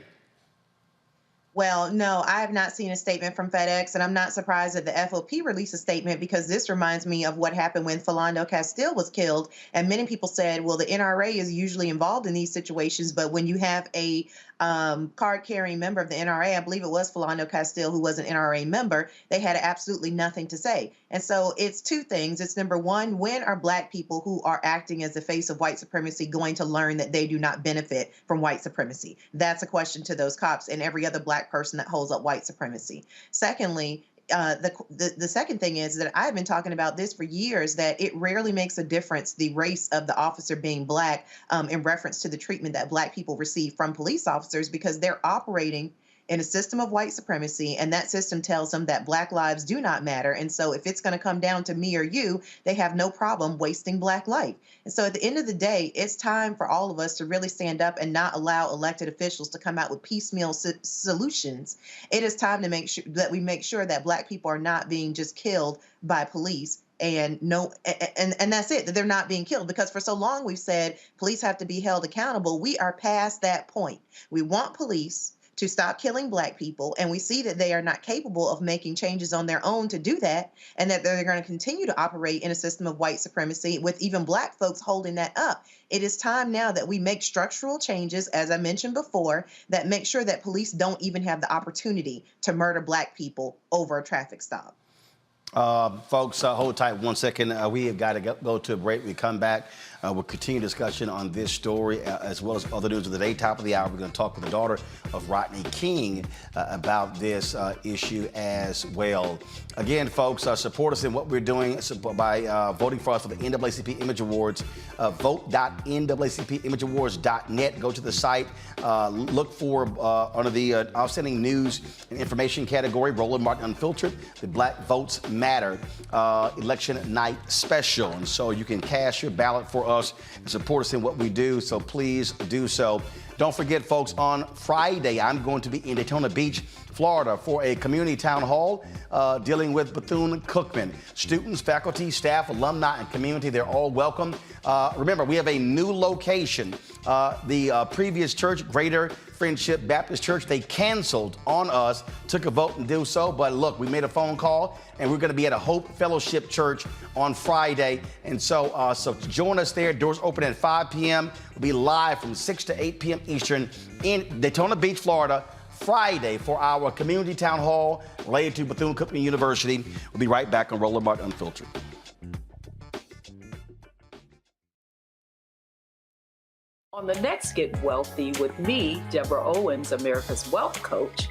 Well, no, I have not seen a statement from FedEx, and I'm not surprised that the FOP released a statement, because this reminds me of what happened when Philando Castile was killed. And many people said, well, the NRA is usually involved in these situations, but when you have a card-carrying member of the NRA, I believe it was Philando Castile who was an NRA member, they had absolutely nothing to say. And so it's two things. It's number one, when are Black people who are acting as the face of white supremacy going to learn that they do not benefit from white supremacy? That's a question to those cops and every other Black person that holds up white supremacy. Secondly, the second thing is that I've been talking about this for years, that it rarely makes a difference, the race of the officer being Black, in reference to the treatment that Black people receive from police officers, because they're operating in a system of white supremacy, and that system tells them that Black lives do not matter. And so if it's going to come down to me or you, they have no problem wasting Black life. And so at the end of the day, it's time for all of us to really stand up and not allow elected officials to come out with piecemeal solutions. It is time to make sure that we make sure that Black people are not being just killed by police. And that's it, that they're not being killed, because for so long we've said police have to be held accountable. We are past that point. We want police to stop killing Black people, and we see that they are not capable of making changes on their own to do that, and that they're going to continue to operate in a system of white supremacy with even Black folks holding that up. It is time now that we make structural changes, as I mentioned before, that make sure that police don't even have the opportunity to murder Black people over a traffic stop. Folks, hold tight 1 second. We have got to go to a break. We come back. We'll continue discussion on this story as well as other news of the day. Top of the hour, we're going to talk with the daughter of Rodney King about this issue as well. Again, folks, support us in what we're doing by voting for us for the NAACP Image Awards. Vote.naacpimageawards.net. Go to the site. Look for under the outstanding news and information category, Roland Martin Unfiltered, the Black Votes Matter election night special. And so you can cast your ballot for us and support us in what we do. So please do so. Don't forget, folks, on Friday, I'm going to be in Daytona Beach, Florida for a community town hall dealing with Bethune-Cookman. Students, faculty, staff, alumni, and community, they're all welcome. Remember, we have a new location. The previous church, Greater Friendship Baptist Church, they canceled on us, took a vote and do so. But look, we made a phone call, and we're going to be at a Hope Fellowship Church on Friday. And so join us there. Doors open at 5 p.m. We'll be live from 6 to 8 p.m. Eastern in Daytona Beach, Florida, Friday for our community town hall related to Bethune-Cookman University. We'll be right back on Roland Martin Unfiltered. On the next Get Wealthy with me, Deborah Owens, America's Wealth Coach,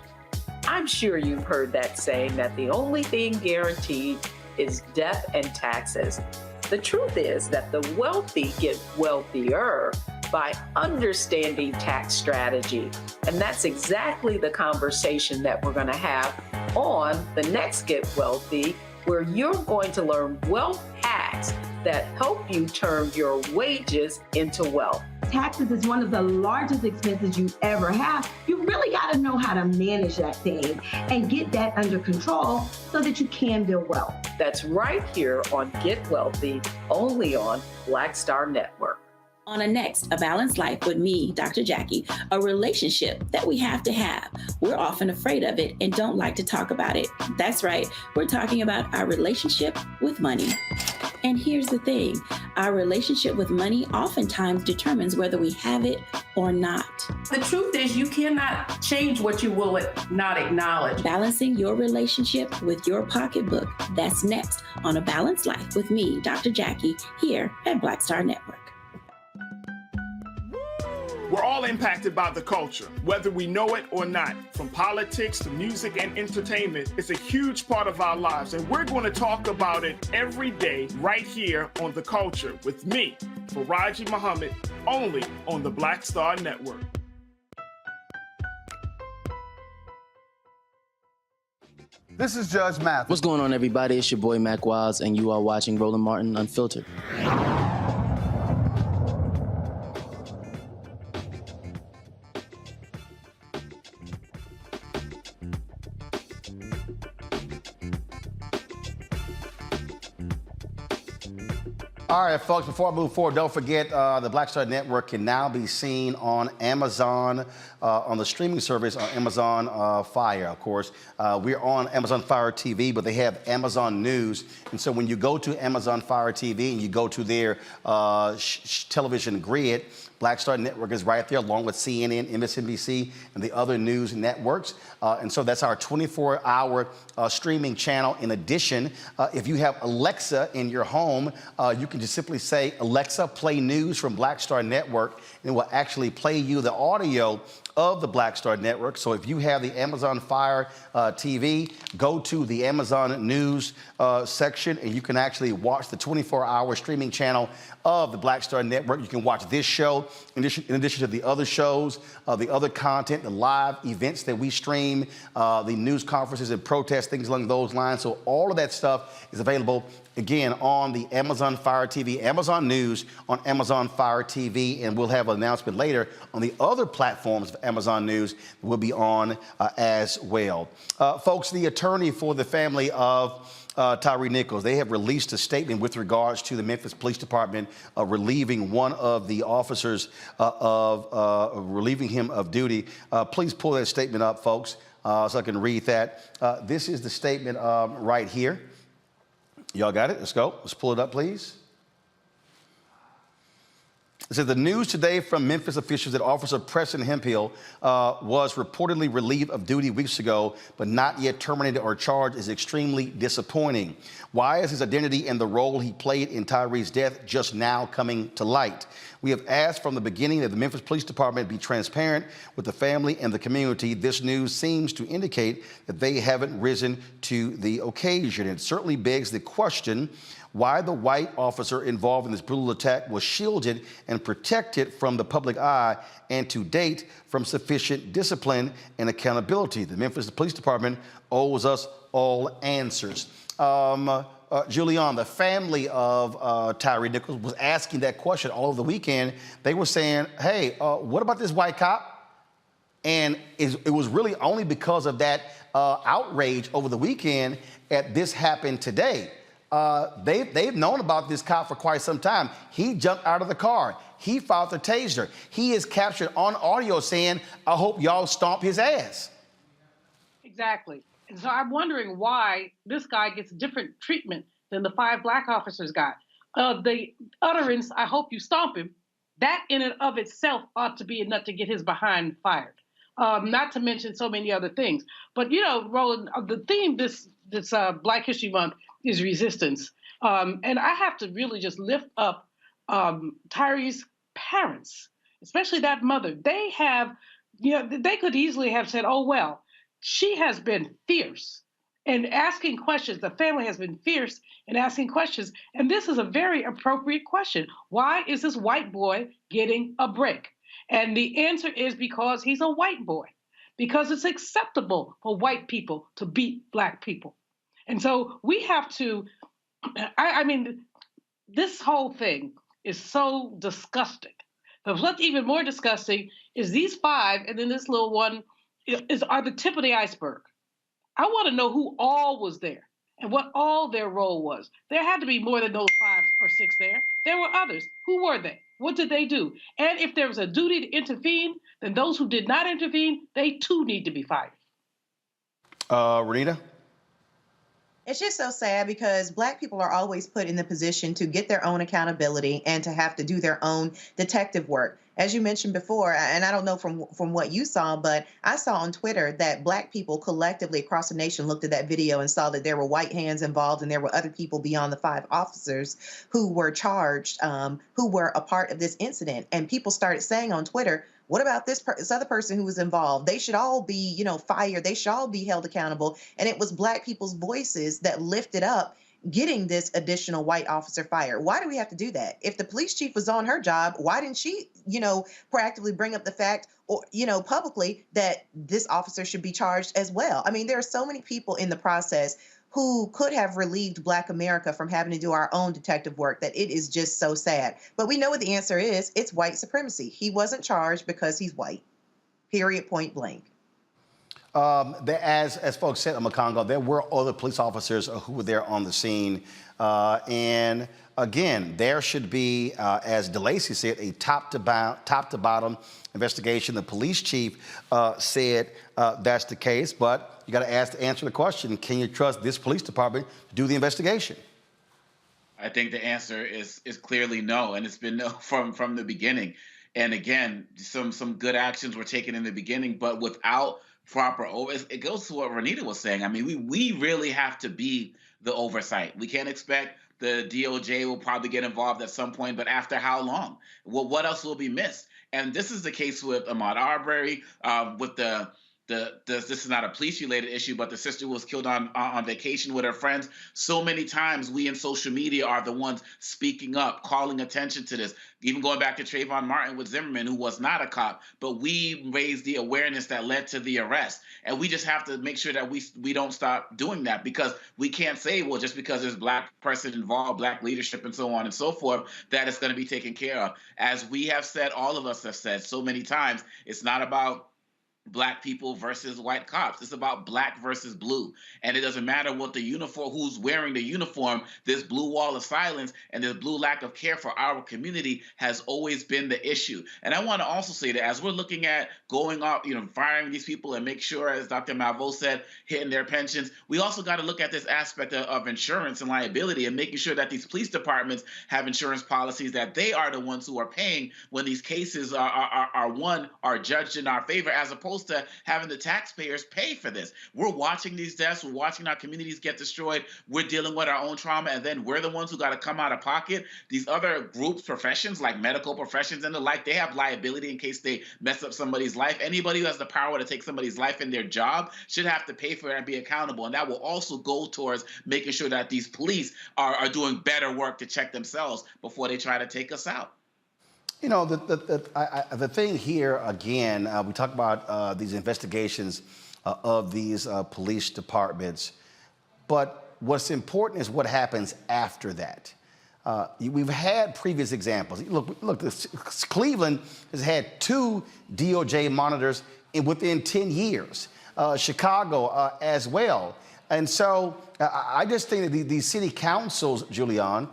I'm sure you've heard that saying that the only thing guaranteed is death and taxes. The truth is that the wealthy get wealthier by understanding tax strategy. And that's exactly the conversation that we're going to have on the next Get Wealthy, where you're going to learn wealth hacks that help you turn your wages into wealth. Taxes is one of the largest expenses you ever have. You really got to know how to manage that thing and get that under control so that you can build wealth. That's right here on Get Wealthy, only on Black Star Network. On a next, A Balanced Life with me, Dr. Jackie, a relationship that we have to have. We're often afraid of it and don't like to talk about it. That's right, we're talking about our relationship with money. And here's the thing, our relationship with money oftentimes determines whether we have it or not. The truth is you cannot change what you will not acknowledge. Balancing your relationship with your pocketbook. That's next on A Balanced Life with me, Dr. Jackie, here at Black Star Network. We're all impacted by the culture, whether we know it or not. From politics to music and entertainment, it's a huge part of our lives, and we're going to talk about it every day right here on The Culture with me, Faraji Muhammad, only on the Black Star Network. This is Judge Mathis. What's going on, everybody? It's your boy Mac Wiles, and you are watching Roland Martin Unfiltered. All right, folks, before I move forward, don't forget the Black Star Network can now be seen on Amazon, on the streaming service on Amazon Fire, of course. We're on Amazon Fire TV, but they have Amazon News. And so when you go to Amazon Fire TV and you go to their television grid, Black Star Network is right there, along with CNN, MSNBC, and the other news networks. And so that's our 24-hour streaming channel. In addition, if you have Alexa in your home, you can just simply say, Alexa, play news from Black Star Network, and it will actually play you the audio of the Black Star Network. So if you have the Amazon Fire TV, go to the Amazon News section, and you can actually watch the 24-hour streaming channel of the Black Star Network. You can watch this show show, in addition to the other shows, the other content, the live events that we stream, the news conferences and protests, things along those lines. So all of that stuff is available, again, on the Amazon Fire TV, Amazon News on Amazon Fire TV, and we'll have an announcement later on the other platforms of Amazon News that we'll be on as well. Folks, the attorney for the family of Tyree Nichols, they have released a statement with regards to the Memphis Police Department relieving one of the officers relieving him of duty. Please pull that statement up, folks, so I can read that. This is the statement right here. Y'all got it? Let's go. Let's pull it up, please. It says the news today from Memphis officials that Officer Preston Hemphill was reportedly relieved of duty weeks ago, but not yet terminated or charged is extremely disappointing. Why is his identity and the role he played in Tyree's death just now coming to light? We have asked from the beginning that the Memphis Police Department be transparent with the family and the community. This news seems to indicate that they haven't risen to the occasion. It certainly begs the question why the white officer involved in this brutal attack was shielded and protected from the public eye and to date from sufficient discipline and accountability. The Memphis Police Department owes us all answers. Julian, the family of Tyre Nichols was asking that question all over the weekend. They were saying, hey, what about this white cop? And it was really only because of that outrage over the weekend that this happened today. They've known about this cop for quite some time. He jumped out of the car. He fired the taser. He is captured on audio saying, I hope y'all stomp his ass. Exactly. And so I'm wondering why this guy gets different treatment than the 5 black officers got. The utterance, I hope you stomp him, that in and of itself ought to be enough to get his behind fired. Not to mention so many other things. But, you know, Roland, the theme this Black History Month is resistance. And I have to really just lift up Tyree's parents, especially that mother. They have, you know, they could easily have said, oh, well, she has been fierce and asking questions. The family has been fierce in asking questions. And this is a very appropriate question. Why is this white boy getting a break? And the answer is because he's a white boy, because it's acceptable for white people to beat black people. And so we have to, I mean, this whole thing is so disgusting. But what's even more disgusting is these 5 and then this little one are the tip of the iceberg. I want to know who all was there and what all their role was. There had to be more than those 5 or 6 there. There were others. Who were they? What did they do? And if there was a duty to intervene, then those who did not intervene, they too need to be fired. Renita? It's just so sad because Black people are always put in the position to get their own accountability and to have to do their own detective work. As you mentioned before, and I don't know from what you saw, but I saw on Twitter that Black people collectively across the nation looked at that video and saw that there were white hands involved and there were other people beyond the 5 officers who were charged, who were a part of this incident. And people started saying on Twitter, what about this other person who was involved? They should all be, you know, fired. They should all be held accountable. And it was Black people's voices that lifted up getting this additional white officer fired. Why do we have to do that? If the police chief was on her job, why didn't she, you know, proactively bring up the fact or, you know, publicly that this officer should be charged as well? I mean, there are so many people in the process who could have relieved Black America from having to do our own detective work that it is just so sad. But we know what the answer is. It's white supremacy. He wasn't charged because he's white. Period, point blank. As folks said in Makongo, there were other police officers who were there on the scene. And again, there should be, as DeLacy said, a top to bottom investigation. The police chief said that's the case, but you got to answer the question, can you trust this police department to do the investigation? I think the answer is clearly no, and it's been no from the beginning. And again, some good actions were taken in the beginning, but without proper oversight, it goes to what Renita was saying. I mean, we really have to be the oversight. We can't expect the DOJ will probably get involved at some point, but after how long? Well, what else will be missed? And this is the case with Ahmaud Arbery, with the this is not a police-related issue, but the sister who was killed on vacation with her friends. So many times we in social media are the ones speaking up, calling attention to this. Even going back to Trayvon Martin with Zimmerman, who was not a cop, but we raised the awareness that led to the arrest. And we just have to make sure that we don't stop doing that, because we can't say, well, just because there's Black person involved, Black leadership and so on and so forth, that it's going to be taken care of. As we have said, all of us have said so many times, it's not about Black people versus white cops. It's about Black versus blue. And it doesn't matter what the uniform, who's wearing the uniform, this blue wall of silence and this blue lack of care for our community has always been the issue. And I want to also say that as we're looking at going up, firing these people and make sure, as Dr. Malveaux said, hitting their pensions, we also got to look at this aspect of insurance and liability and making sure that these police departments have insurance policies, that they are the ones who are paying when these cases are judged in our favor, as opposed to having the taxpayers pay for this. We're watching these deaths, we're watching our communities get destroyed, we're dealing with our own trauma, and then we're the ones who got to come out of pocket. These other groups, professions like medical professions and the like, they have liability in case they mess up somebody's life. Anybody who has the power to take somebody's life in their job should have to pay for it and be accountable. And that will also go towards making sure that these police are doing better work to check themselves before they try to take us out. The thing here, again, we talk about these investigations of these police departments, but what's important is what happens after that. We've had previous examples. Look, Cleveland has had 2 DOJ monitors within 10 years. Chicago as well. And so I just think that these city councils, Julian,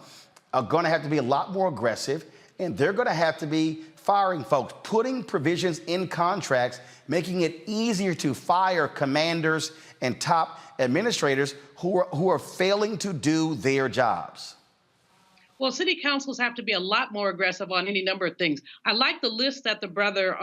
are going to have to be a lot more aggressive. And they're going to have to be firing folks, putting provisions in contracts, making it easier to fire commanders and top administrators who are failing to do their jobs. Well, city councils have to be a lot more aggressive on any number of things. I like the list that the brother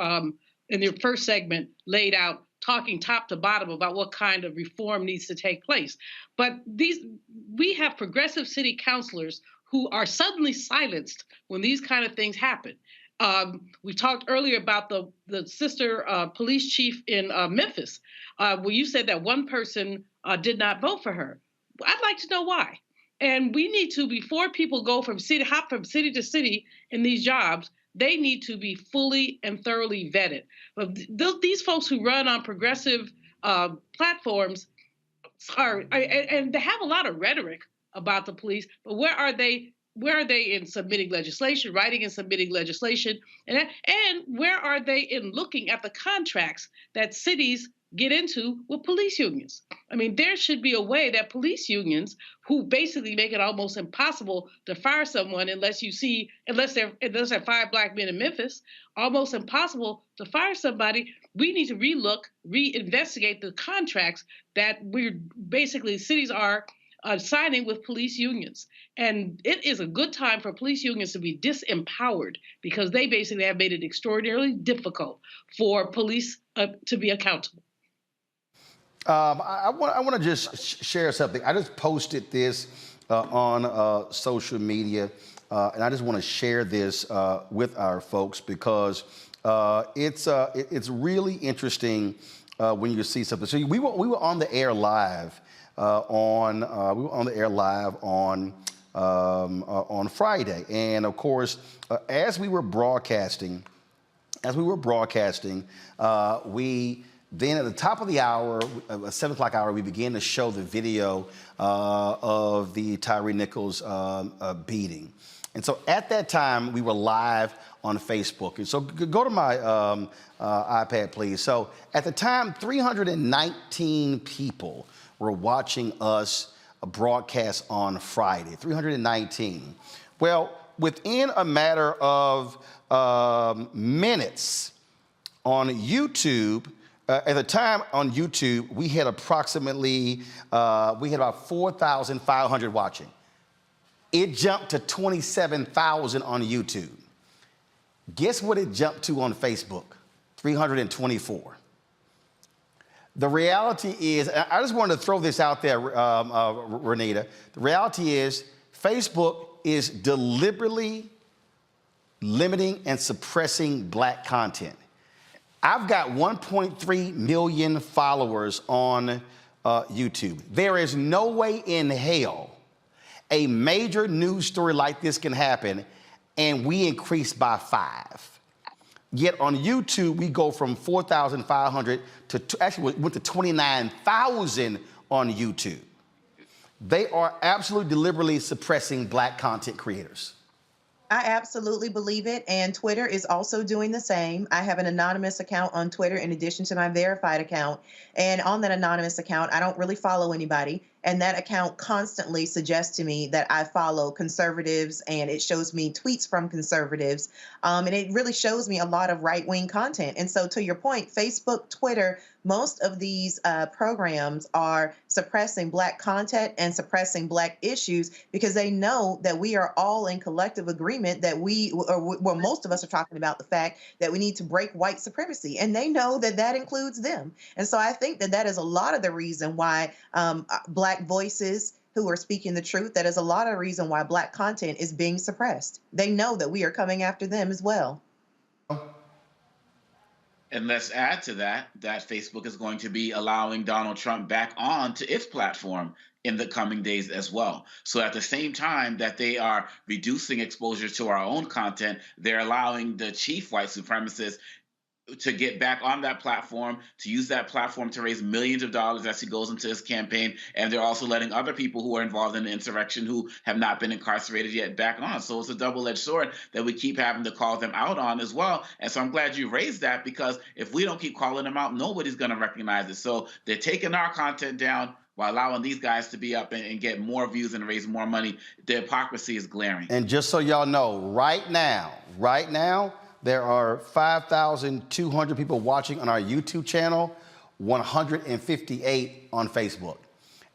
in your first segment laid out, talking top to bottom about what kind of reform needs to take place. But we have progressive city councilors who are suddenly silenced when these kind of things happen. We talked earlier about the sister police chief in Memphis, where you said that one person did not vote for her. I'd like to know why. And we need to, before people go hop from city to city in these jobs, they need to be fully and thoroughly vetted. But these folks who run on progressive platforms and they have a lot of rhetoric about the police, but where are they in submitting legislation, writing and submitting legislation, and where are they in looking at the contracts that cities get into with police unions? I mean, there should be a way that police unions, who basically make it almost impossible to fire someone unless there are 5 Black men in Memphis, almost impossible to fire somebody. We need to reinvestigate the contracts that cities are signing with police unions. And it is a good time for police unions to be disempowered, because they basically have made it extraordinarily difficult for police to be accountable. I want to just share something. I just posted this on social media, and I just want to share this with our folks, because it's really interesting when you see something. So we were on the air live on Friday, and of course, as we were broadcasting, we then at the top of the hour, 7 o'clock hour, we began to show the video of the Tyree Nichols beating. And so at that time, we were live on Facebook. And so go to my iPad, please. So at the time, 319 people were watching us broadcast on Friday, 319. Well, within a matter of minutes on YouTube, at the time on YouTube, we had approximately, about 4,500 watching. It jumped to 27,000 on YouTube. Guess what it jumped to on Facebook? 324. The reality is, I just wanted to throw this out there, Renita. The reality is, Facebook is deliberately limiting and suppressing Black content. I've got 1.3 million followers on YouTube. There is no way in hell a major news story like this can happen and we increase by 5. Yet on YouTube, we go from 4,500 to actually went to 29,000 on YouTube. They are absolutely deliberately suppressing black content creators. I absolutely believe it, and Twitter is also doing the same. I have an anonymous account on Twitter in addition to my verified account, and on that anonymous account, I don't really follow anybody, and that account constantly suggests to me that I follow conservatives, and it shows me tweets from conservatives, and it really shows me a lot of right-wing content. And so to your point, Facebook, Twitter, most of these programs are suppressing black content and suppressing black issues because they know that we are all in collective agreement that well, most of us are talking about the fact that we need to break white supremacy, and they know that that includes them. And so I think that that is a lot of the reason why black voices who are speaking the truth, that is a lot of the reason why black content is being suppressed. They know that we are coming after them as well. And let's add to that Facebook is going to be allowing Donald Trump back on to its platform in the coming days as well. So at the same time that they are reducing exposure to our own content, they're allowing the chief white supremacist to get back on that platform, to use that platform to raise millions of dollars as he goes into his campaign. And they're also letting other people who are involved in the insurrection who have not been incarcerated yet back on. So it's a double-edged sword that we keep having to call them out on as well. And so I'm glad you raised that, because if we don't keep calling them out, nobody's going to recognize it. So they're taking our content down while allowing these guys to be up and get more views and raise more money. The hypocrisy is glaring. And just so y'all know, right now, there are 5,200 people watching on our YouTube channel, 158 on Facebook.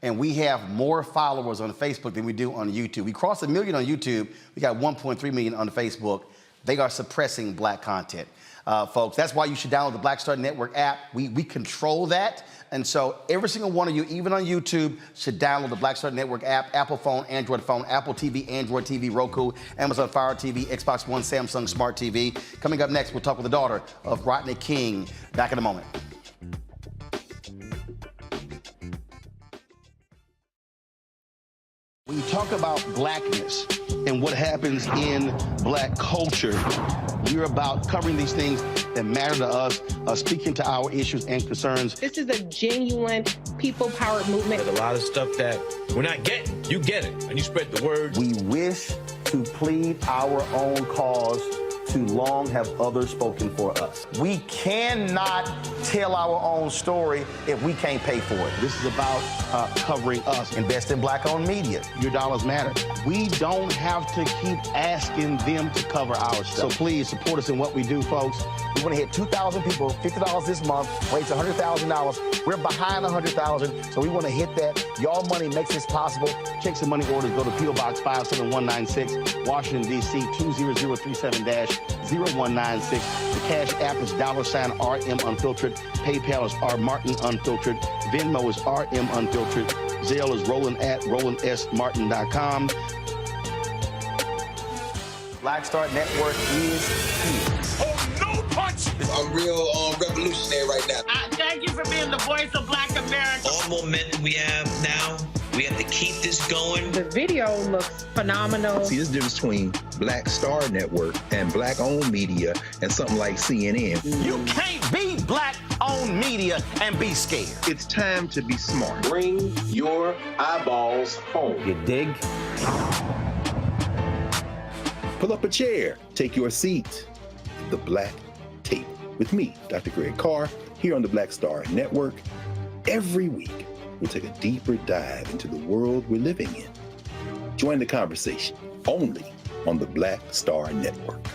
And we have more followers on Facebook than we do on YouTube. We crossed 1 million on YouTube. We got 1.3 million on Facebook. They are suppressing black content. Folks, that's why you should download the Black Star Network app. We control that. And so every single one of you, even on YouTube, should download the Black Star Network app, Apple phone, Android phone, Apple TV, Android TV, Roku, Amazon Fire TV, Xbox One, Samsung Smart TV. Coming up next, we'll talk with the daughter of Rodney King. Back in a moment. When you talk about blackness and what happens in black culture, we're about covering these things that matter to us, speaking to our issues and concerns. This is a genuine people-powered movement. There's a lot of stuff that we're not getting. You get it, and you spread the word. We wish to plead our own cause. Too long have others spoken for us. We cannot tell our own story if we can't pay for it. This is about covering us. Invest in black-owned media. Your dollars matter. We don't have to keep asking them to cover our stuff. So please support us in what we do, folks. We want to hit 2,000 people, $50 this month, raise $100,000. We're behind 100,000, so we want to hit that. Y'all money makes this possible. Check some money orders. Go to P.O. Box 57196, Washington, D.C. 20037-0196. The Cash App is $RM Unfiltered. PayPal is R Martin Unfiltered. Venmo is RM Unfiltered. Zelle is Roland@RolandSMartin.com. Black Star Network is here. Oh, no punch! I'm real revolutionary right now. Thank you for being the voice of Black America. All momentum we have now, we have to keep this going. The video looks phenomenal. See, this difference between Black Star Network and black-owned media and something like CNN. You can't be black-owned media and be scared. It's time to be smart. Bring your eyeballs home. You dig? Pull up a chair. Take your seat. The Black Tape with me, Dr. Greg Carr, here on the Black Star Network. Every week, we'll take a deeper dive into the world we're living in. Join the conversation only on the Black Star Network.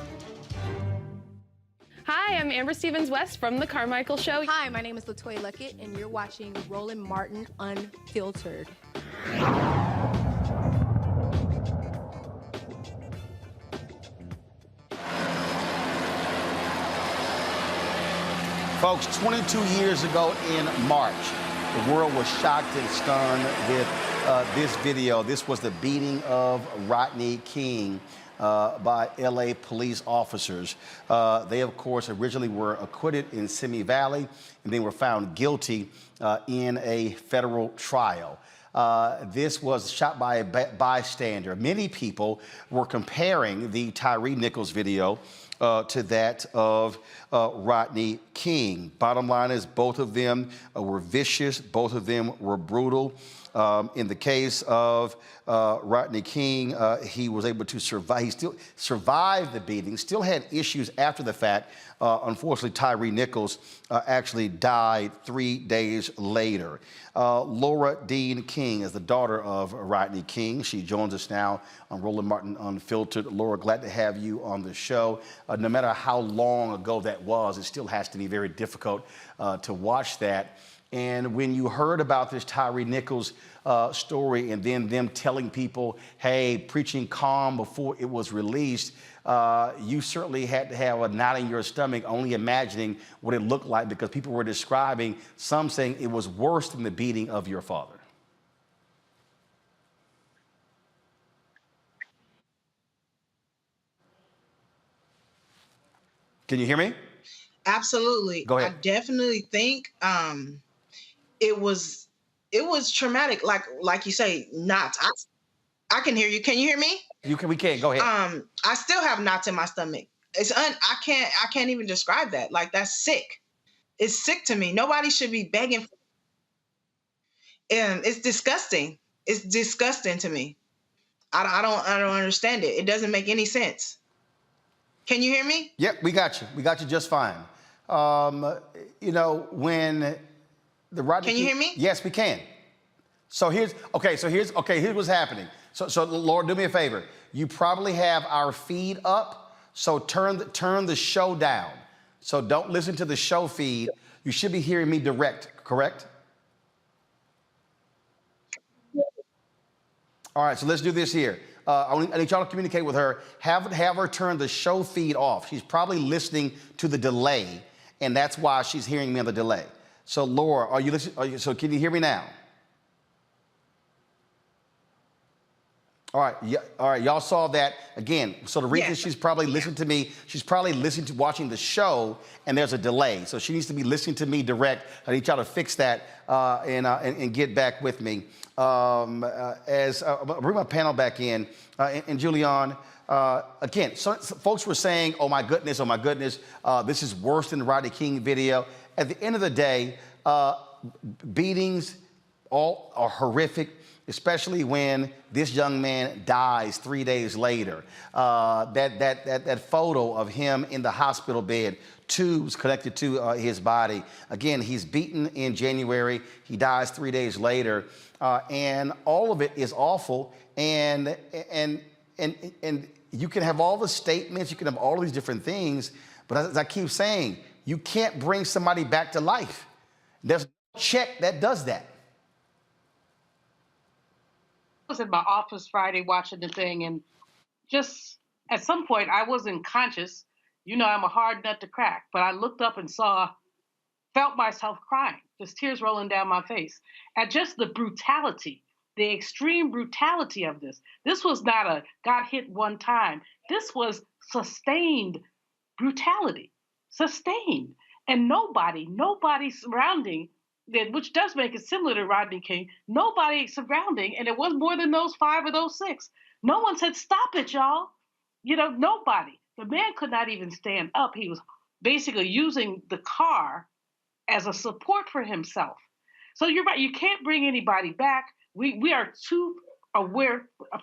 Hi, I'm Amber Stevens-West from The Carmichael Show. Hi, my name is LaToya Luckett, and you're watching Roland Martin Unfiltered. Folks, 22 years ago in March, the world was shocked and stunned with this video. This was the beating of Rodney King. by LA police officers. They, of course, originally were acquitted in Simi Valley and then were found guilty in a federal trial. This was shot by a bystander. Many people were comparing the Tyree Nichols video to that of Rodney King. Bottom line is both of them were vicious. Both of them were brutal. In the case of Rodney King, he was able to survive. He still survived the beating, still had issues after the fact. Unfortunately, Tyree Nichols actually died 3 days later. Laura Dean King is the daughter of Rodney King. She joins us now on Roland Martin Unfiltered. Laura, glad to have you on the show. No matter how long ago that was, it still has to be very difficult to watch that. And when you heard about this Tyree Nichols story and then them telling people, hey, preaching calm before it was released, you certainly had to have a knot in your stomach only imagining what it looked like, because people were describing, some saying it was worse than the beating of your father. Can you hear me? Absolutely. Go ahead. I definitely think it was traumatic. Like you say, knots. I can hear you. Can you hear me? We can. Go ahead. I still have knots in my stomach. I can't even describe that. Like, that's sick. It's sick to me. Nobody should be begging. And it's disgusting. It's disgusting to me. I don't understand it. It doesn't make any sense. Can you hear me? Yep, we got you. We got you just fine. You know, when the Rodney Can you hear me? Yes, we can. So here's what's happening. So Lord, do me a favor. You probably have our feed up, so turn the show down. So don't listen to the show feed. You should be hearing me direct, correct? All right, so let's do this here. I need y'all to communicate with her. Have her turn the show feed off. She's probably listening to the delay, and that's why she's hearing me on the delay. So Laura, are you listening? So can you hear me now? All right, y'all saw that again. So the reason she's probably listening to me, she's probably listening to watching the show, and there's a delay. So she needs to be listening to me direct. I need y'all to fix that and get back with me. I'll bring my panel back in, and Julian. Again, so folks were saying, oh my goodness, this is worse than the Rodney King video. At the end of the day, beatings all are horrific, especially when this young man dies 3 days later. That photo of him in the hospital bed, tubes connected to his body. Again, he's beaten in January. He dies 3 days later. And all of it is awful. And you can have all the statements, you can have all of these different things, but as I keep saying, you can't bring somebody back to life. There's no check that does that. I was in my office Friday watching the thing, and just at some point I wasn't conscious. You know, I'm a hard nut to crack, but I looked up and felt myself crying, just tears rolling down my face at just the brutality, the extreme brutality of this. This was not a got hit one time. This was sustained brutality, sustained. And nobody surrounding it, which does make it similar to Rodney King, nobody surrounding, and it was more than those 5 or those 6. No one said, stop it, y'all. You know, nobody. The man could not even stand up. He was basically using the car as a support for himself. So you're right, you can't bring anybody back. We are too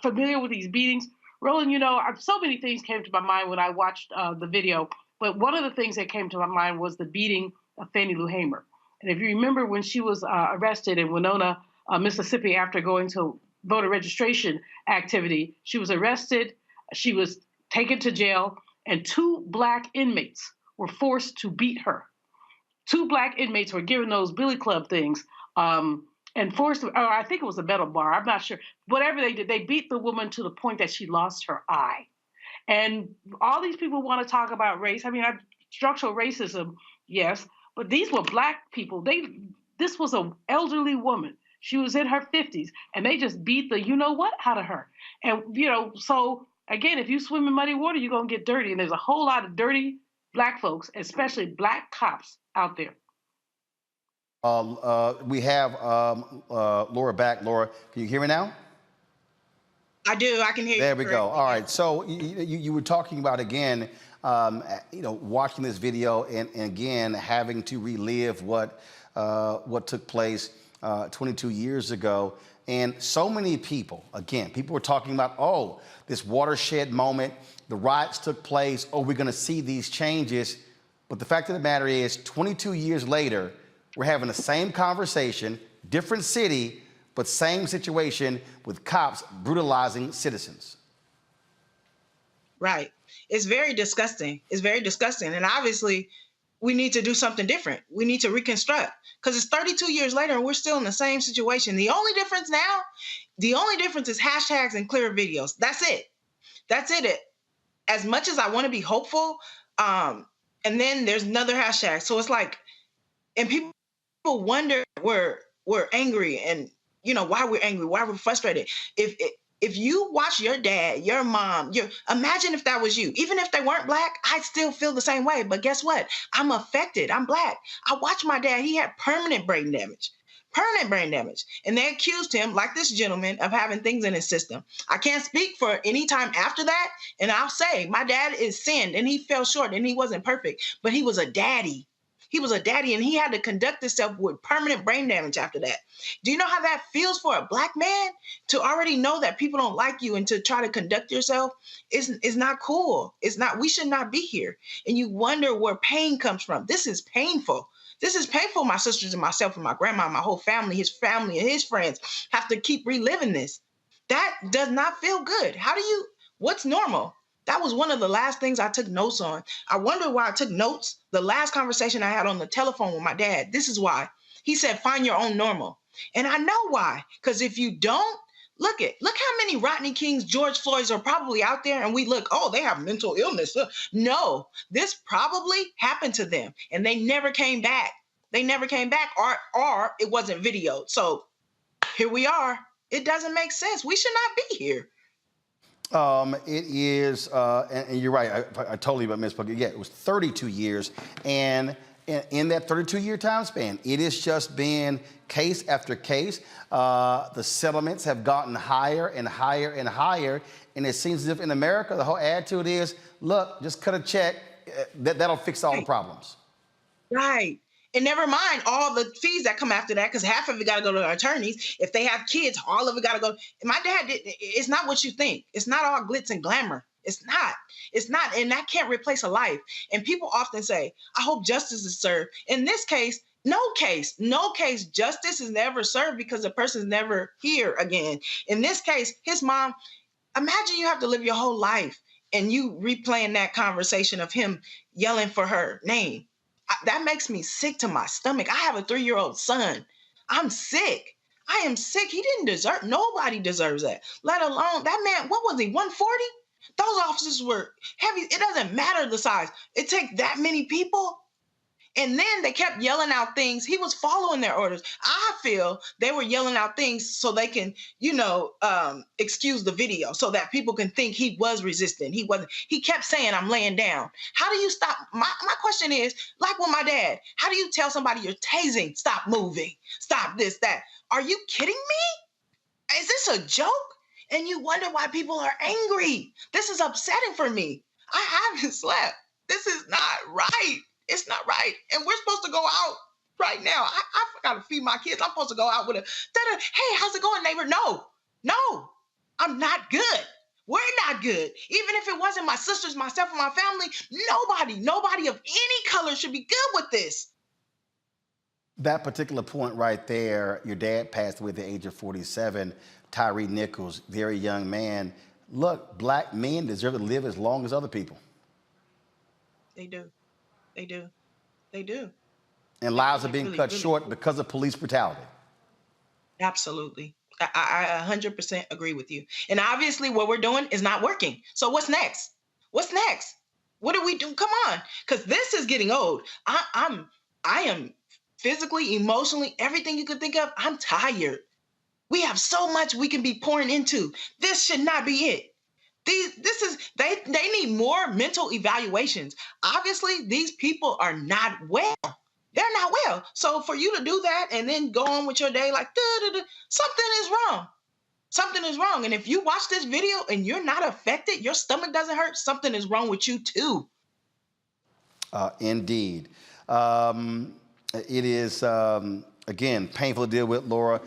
familiar with these beatings. Roland, you know, so many things came to my mind when I watched the video, but one of the things that came to my mind was the beating of Fannie Lou Hamer. And if you remember when she was arrested in Winona, Mississippi, after going to voter registration activity, she was arrested, she was taken to jail, and 2 Black inmates were forced to beat her. 2 Black inmates were given those billy club things and forced, or I think it was a metal bar, I'm not sure. Whatever they did, they beat the woman to the point that she lost her eye. And all these people want to talk about race. I mean, structural racism, yes, but these were Black people. This was an elderly woman. She was in her 50s, and they just beat the you-know-what out of her. And, you know, so Again, if you swim in muddy water, you're going to get dirty. And there's a whole lot of dirty Black folks, especially Black cops out there. We have Laura back. Laura, can you hear me now? I do. I can hear you. There we go. All right. So you were talking about, again, watching this video and again having to relive what took place 22 years ago. And so many people, again, people were talking about, oh, this watershed moment, the riots took place, oh, we're going to see these changes. But the fact of the matter is, 22 years later, we're having the same conversation, different city, but same situation with cops brutalizing citizens. Right. It's very disgusting. It's very disgusting. And obviously, we need to do something different. We need to reconstruct, because it's 32 years later and we're still in the same situation. The only difference is hashtags and clear videos. That's it. That's it. As much as I want to be hopeful, and then there's another hashtag. So it's like, and people wonder we're angry, and why we're angry, why we're frustrated. If you watch your dad, your mom, imagine if that was you. Even if they weren't Black, I'd still feel the same way. But guess what? I'm affected. I'm Black. I watched my dad. He had permanent brain damage. And they accused him, like this gentleman, of having things in his system. I can't speak for any time after that. And I'll say my dad is sinned and he fell short and he wasn't perfect, but he was a daddy. He was a daddy, and he had to conduct himself with permanent brain damage after that. Do you know how that feels for a Black man to already know that people don't like you and to try to conduct yourself? It's not cool. It's not. We should not be here. And you wonder where pain comes from. This is painful. This is painful. My sisters and myself and my grandma, my whole family and his friends have to keep reliving this. That does not feel good. What's normal? That was one of the last things I took notes on. I wonder why I took notes. The last conversation I had on the telephone with my dad, this is why. He said, find your own normal. And I know why. Because if you don't, look how many Rodney Kings, George Floyds are probably out there, and we look, oh, they have mental illness. No, this probably happened to them, and they never came back. Or it wasn't videoed. So here we are. It doesn't make sense. We should not be here. It is, and you're right, I totally misspoke. Yeah, it was 32 years, and in that 32-year time span, it has just been case after case. The settlements have gotten higher and higher and higher, and it seems as if in America, the whole attitude is, look, just cut a check, that'll fix all the problems. Right. And never mind all the fees that come after that, because half of it got to go to the attorneys. If they have kids, all of it got to go. My dad it's not what you think. It's not all glitz and glamour. It's not. And that can't replace a life. And people often say, I hope justice is served. In this case, no case, justice is never served because the person's never here again. In this case, his mom, imagine you have to live your whole life and you replaying that conversation of him yelling for her name. That makes me sick to my stomach. I have a 3-year-old son. I'm sick. I am sick. Nobody deserves that. Let alone that man, what was he, 140? Those officers were heavy. It doesn't matter the size. It takes that many people. And then they kept yelling out things. He was following their orders. I feel they were yelling out things so they can, excuse the video so that people can think he was resistant. He wasn't. He kept saying, I'm laying down. How do you stop? My question is, like with my dad, how do you tell somebody you're tasing, stop moving, stop this, that? Are you kidding me? Is this a joke? And you wonder why people are angry. This is upsetting for me. I haven't slept. This is not right. It's not right. And we're supposed to go out right now. I got to feed my kids. I'm supposed to go out with hey, how's it going, neighbor? No, I'm not good. We're not good. Even if it wasn't my sisters, myself, and my family, nobody of any color should be good with this. That particular point right there, your dad passed away at the age of 47. Tyree Nichols, very young man. Look, Black men deserve to live as long as other people. They do. They do. And lives are being cut short because of police brutality. Absolutely. I 100% agree with you. And obviously what we're doing is not working. So what's next? What do we do? Come on. Because this is getting old. I am physically, emotionally, everything you could think of. I'm tired. We have so much we can be pouring into. This should not be it. They need more mental evaluations. Obviously, these people are not well. They're not well. So for you to do that and then go on with your day like, something is wrong. Something is wrong. And if you watch this video and you're not affected, your stomach doesn't hurt, something is wrong with you too. Indeed. It is, again, painful to deal with, Laura.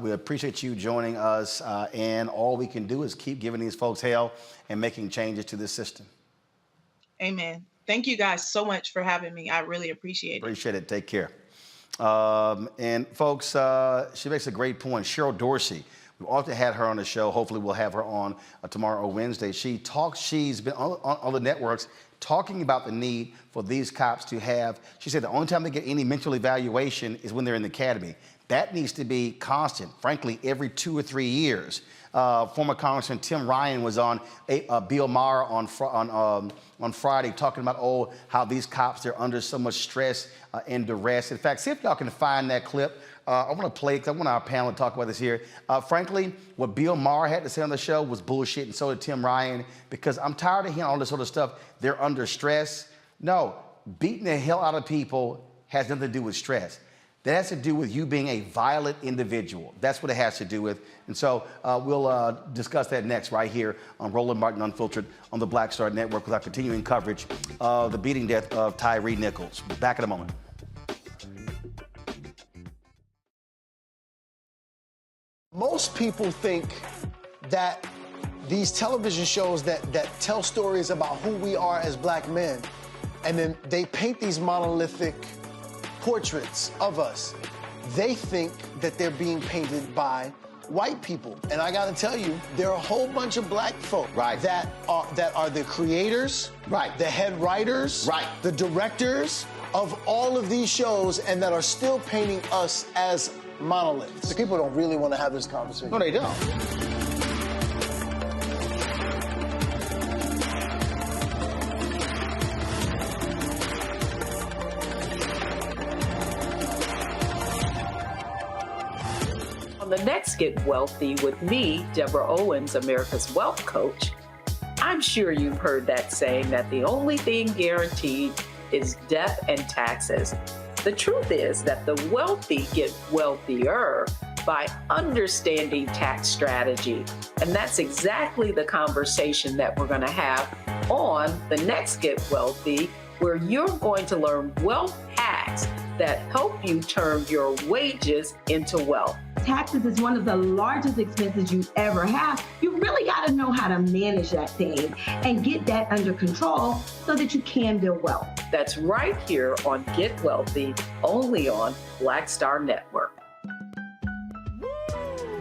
We appreciate you joining us, and all we can do is keep giving these folks hell and making changes to this system. Amen. Thank you guys so much for having me. I really appreciate it. Appreciate it. Take care. And folks, she makes a great point. Cheryl Dorsey, we've often had her on the show. Hopefully we'll have her on tomorrow or Wednesday. She's been on the networks talking about the need for these cops to have, she said the only time they get any mental evaluation is when they're in the academy. That needs to be constant, frankly, every 2 or 3 years. Former Congressman Tim Ryan was on Bill Maher on Friday talking about, how these cops, they're under so much stress and duress. In fact, see if y'all can find that clip. I want to play it because I want our panel to talk about this here. Frankly, what Bill Maher had to say on the show was bullshit, and so did Tim Ryan, because I'm tired of hearing all this sort of stuff. They're under stress. No, beating the hell out of people has nothing to do with stress. That has to do with you being a violent individual. That's what it has to do with. And so we'll discuss that next right here on Roland Martin Unfiltered on the Black Star Network with our continuing coverage of the beating death of Tyree Nichols. Back in a moment. Most people think that these television shows that tell stories about who we are as black men, and then they paint these monolithic portraits of us. They think that they're being painted by white people. And I gotta tell you, there are a whole bunch of black folk that are the creators, the head writers, the directors of all of these shows, and that are still painting us as monoliths. The people don't really want to have this conversation. No, they don't. On the next Get Wealthy with me, Deborah Owens, America's Wealth Coach, I'm sure you've heard that saying that the only thing guaranteed is death and taxes. The truth is that the wealthy get wealthier by understanding tax strategy. And that's exactly the conversation that we're going to have on the next Get Wealthy, where you're going to learn wealth hacks that help you turn your wages into wealth. Taxes is one of the largest expenses you ever have. You really got to know how to manage that thing and get that under control so that you can build wealth. That's right here on Get Wealthy, only on Black Star Network.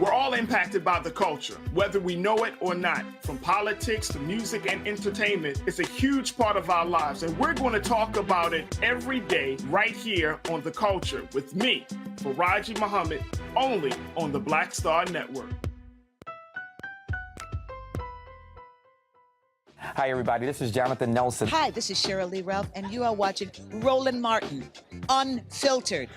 We're all impacted by the culture, whether we know it or not. From politics to music and entertainment, it's a huge part of our lives, and we're going to talk about it every day right here on The Culture with me, Faraji Muhammad, only on the Black Star Network. Hi, everybody. This is Jonathan Nelson. Hi, this is Cheryl Lee Ralph, and you are watching Roland Martin Unfiltered.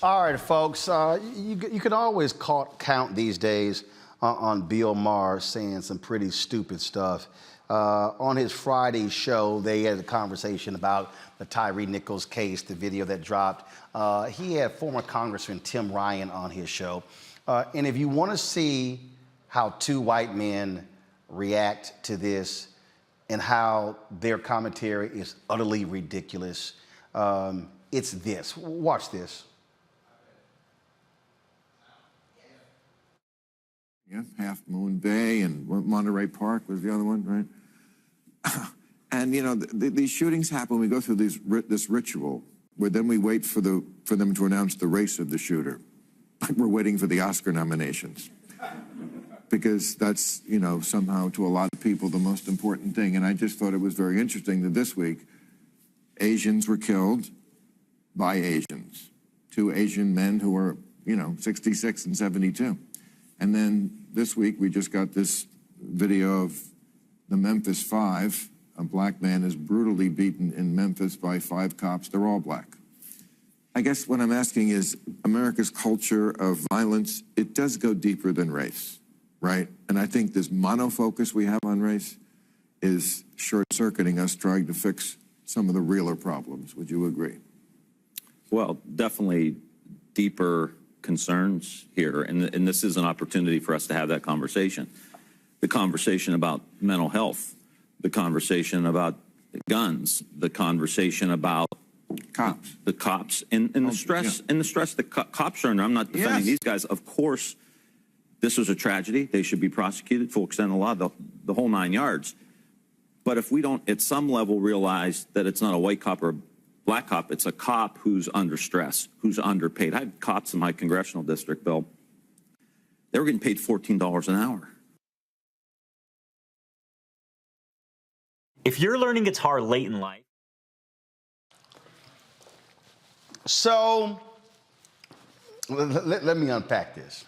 All right, folks, you can always count these days on Bill Maher saying some pretty stupid stuff. On his Friday show, they had a conversation about the Tyree Nichols case, the video that dropped. He had former Congressman Tim Ryan on his show. And if you want to see how two white men react to this and how their commentary is utterly ridiculous, it's this. Watch this. Yeah, Half Moon Bay and Monterey Park was the other one, right? And you know, these shootings happen. We go through this ritual where then we wait for them to announce the race of the shooter. We're waiting for the Oscar nominations because that's, you know, somehow to a lot of people the most important thing. And I just thought it was very interesting that this week Asians were killed by Asians, two Asian men who were, you know, 66 and 72. And then this week we just got this video of the Memphis 5. A black man is brutally beaten in Memphis by 5 cops. They're all black. I guess what I'm asking is America's culture of violence, it does go deeper than race, right? And I think this monofocus we have on race is short-circuiting us trying to fix some of the realer problems. Would you agree? Well, definitely deeper concerns here, and this is an opportunity for us to have that conversation. The conversation about mental health, the conversation about guns, the conversation about cops, the cops, and the stress, and the stress that cops are under. I'm not defending these guys. Of course, this was a tragedy. They should be prosecuted, full extent of the law, the whole 9 yards. But if we don't, at some level, realize that it's not a white cop or a black cop, it's a cop who's under stress, who's underpaid. I had cops in my congressional district, Bill. They were getting paid $14 an hour. If you're learning guitar late in life. So, let me unpack this.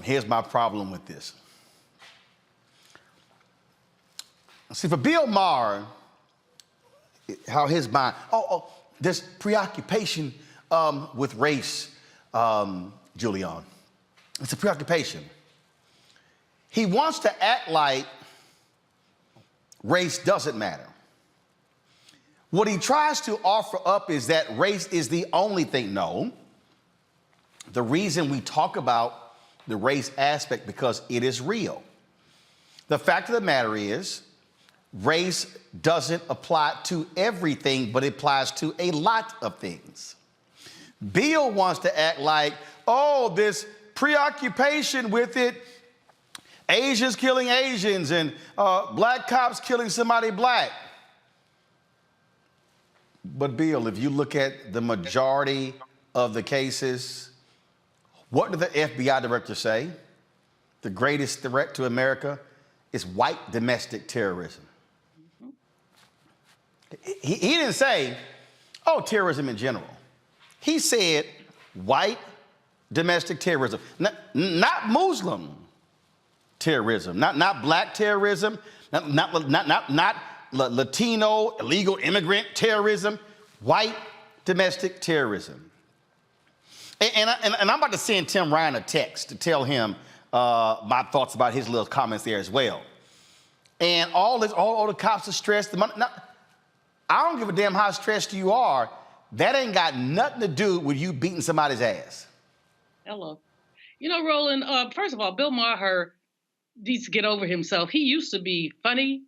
Here's my problem with this. See, for Bill Maher, how his mind, this preoccupation with race, Julian. It's a preoccupation. He wants to act like race doesn't matter. What he tries to offer up is that race is the only thing. No. The reason we talk about the race aspect because it is real. The fact of the matter is, race doesn't apply to everything, but it applies to a lot of things. Bill wants to act like, this preoccupation with it, Asians killing Asians and black cops killing somebody black. But Bill, if you look at the majority of the cases, what did the FBI director say? The greatest threat to America is white domestic terrorism. He didn't say, terrorism in general. He said white domestic terrorism, not Muslim terrorism, not black terrorism, not Latino illegal immigrant terrorism, white domestic terrorism. And I'm about to send Tim Ryan a text to tell him my thoughts about his little comments there as well. And all the cops are stressed. I don't give a damn how stressed you are. That ain't got nothing to do with you beating somebody's ass. Hello. You know, Roland, first of all, Bill Maher needs to get over himself. He used to be funny,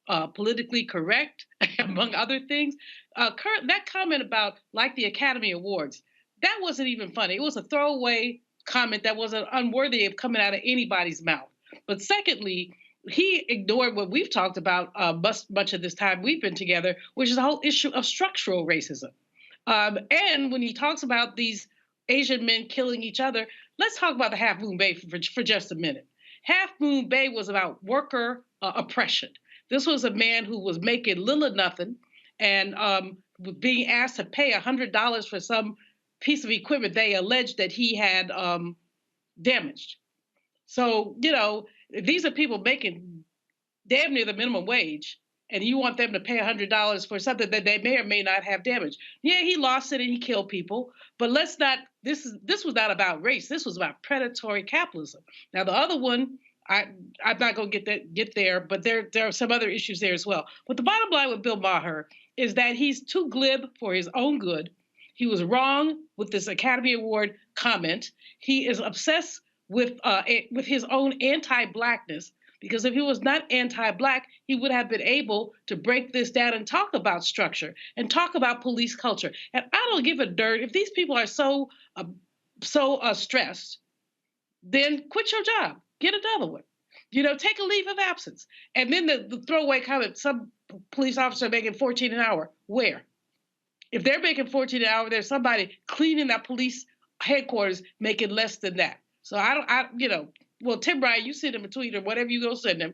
politically correct, among other things. That comment about, like, the Academy Awards, that wasn't even funny. It was a throwaway comment that wasn't unworthy of coming out of anybody's mouth. But secondly, he ignored what we've talked about much of this time we've been together, which is the whole issue of structural racism. And when he talks about these Asian men killing each other, let's talk about the Half Moon Bay for just a minute. Half Moon Bay was about worker oppression. This was a man who was making little or nothing and being asked to pay $100 for some piece of equipment they alleged that he had damaged. So, you know, these are people making damn near the minimum wage, and you want them to pay $100 for something that they may or may not have damaged. Yeah, he lost it and he killed people, but let's not, this was not about race. This was about predatory capitalism. Now, the other one, I'm not going to get there, but there are some other issues there as well. But the bottom line with Bill Maher is that he's too glib for his own good. He was wrong with this Academy Award comment. He is obsessed with his own anti-blackness, because if he was not anti-black, he would have been able to break this down and talk about structure and talk about police culture. And I don't give a dirt if these people are so stressed. Then quit your job, get another one. You know, take a leave of absence. And then the throwaway comment: some police officer making $14 an hour. Where? If they're making $14 an hour, there's somebody cleaning that police headquarters making less than that. So well, Tim Ryan, you send him a tweet or whatever you go send him.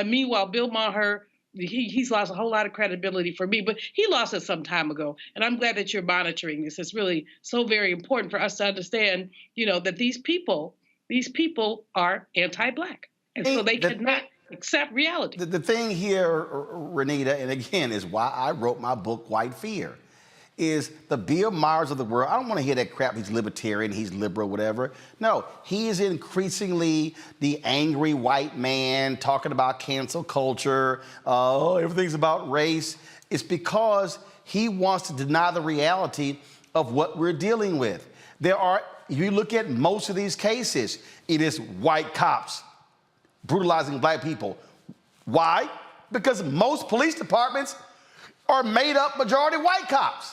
Meanwhile, Bill Maher, he's lost a whole lot of credibility for me, but he lost it some time ago. And I'm glad that you're monitoring this. It's really so very important for us to understand, you know, that these people these people are anti-Black. And so they cannot accept reality. The thing here, Renita, and again, is why I wrote my book, White Fear, is the Bill Maher's of the world. I don't want to hear that crap. He's libertarian, he's liberal, whatever. No, he is increasingly the angry white man talking about cancel culture. Oh, everything's about race. It's because he wants to deny the reality of what we're dealing with. You look at most of these cases, it is white cops brutalizing Black people. Why? Because most police departments are made up majority white cops.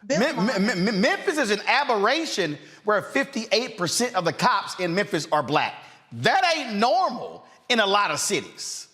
Memphis is an aberration where 58% of the cops in Memphis are Black. That ain't normal in a lot of cities.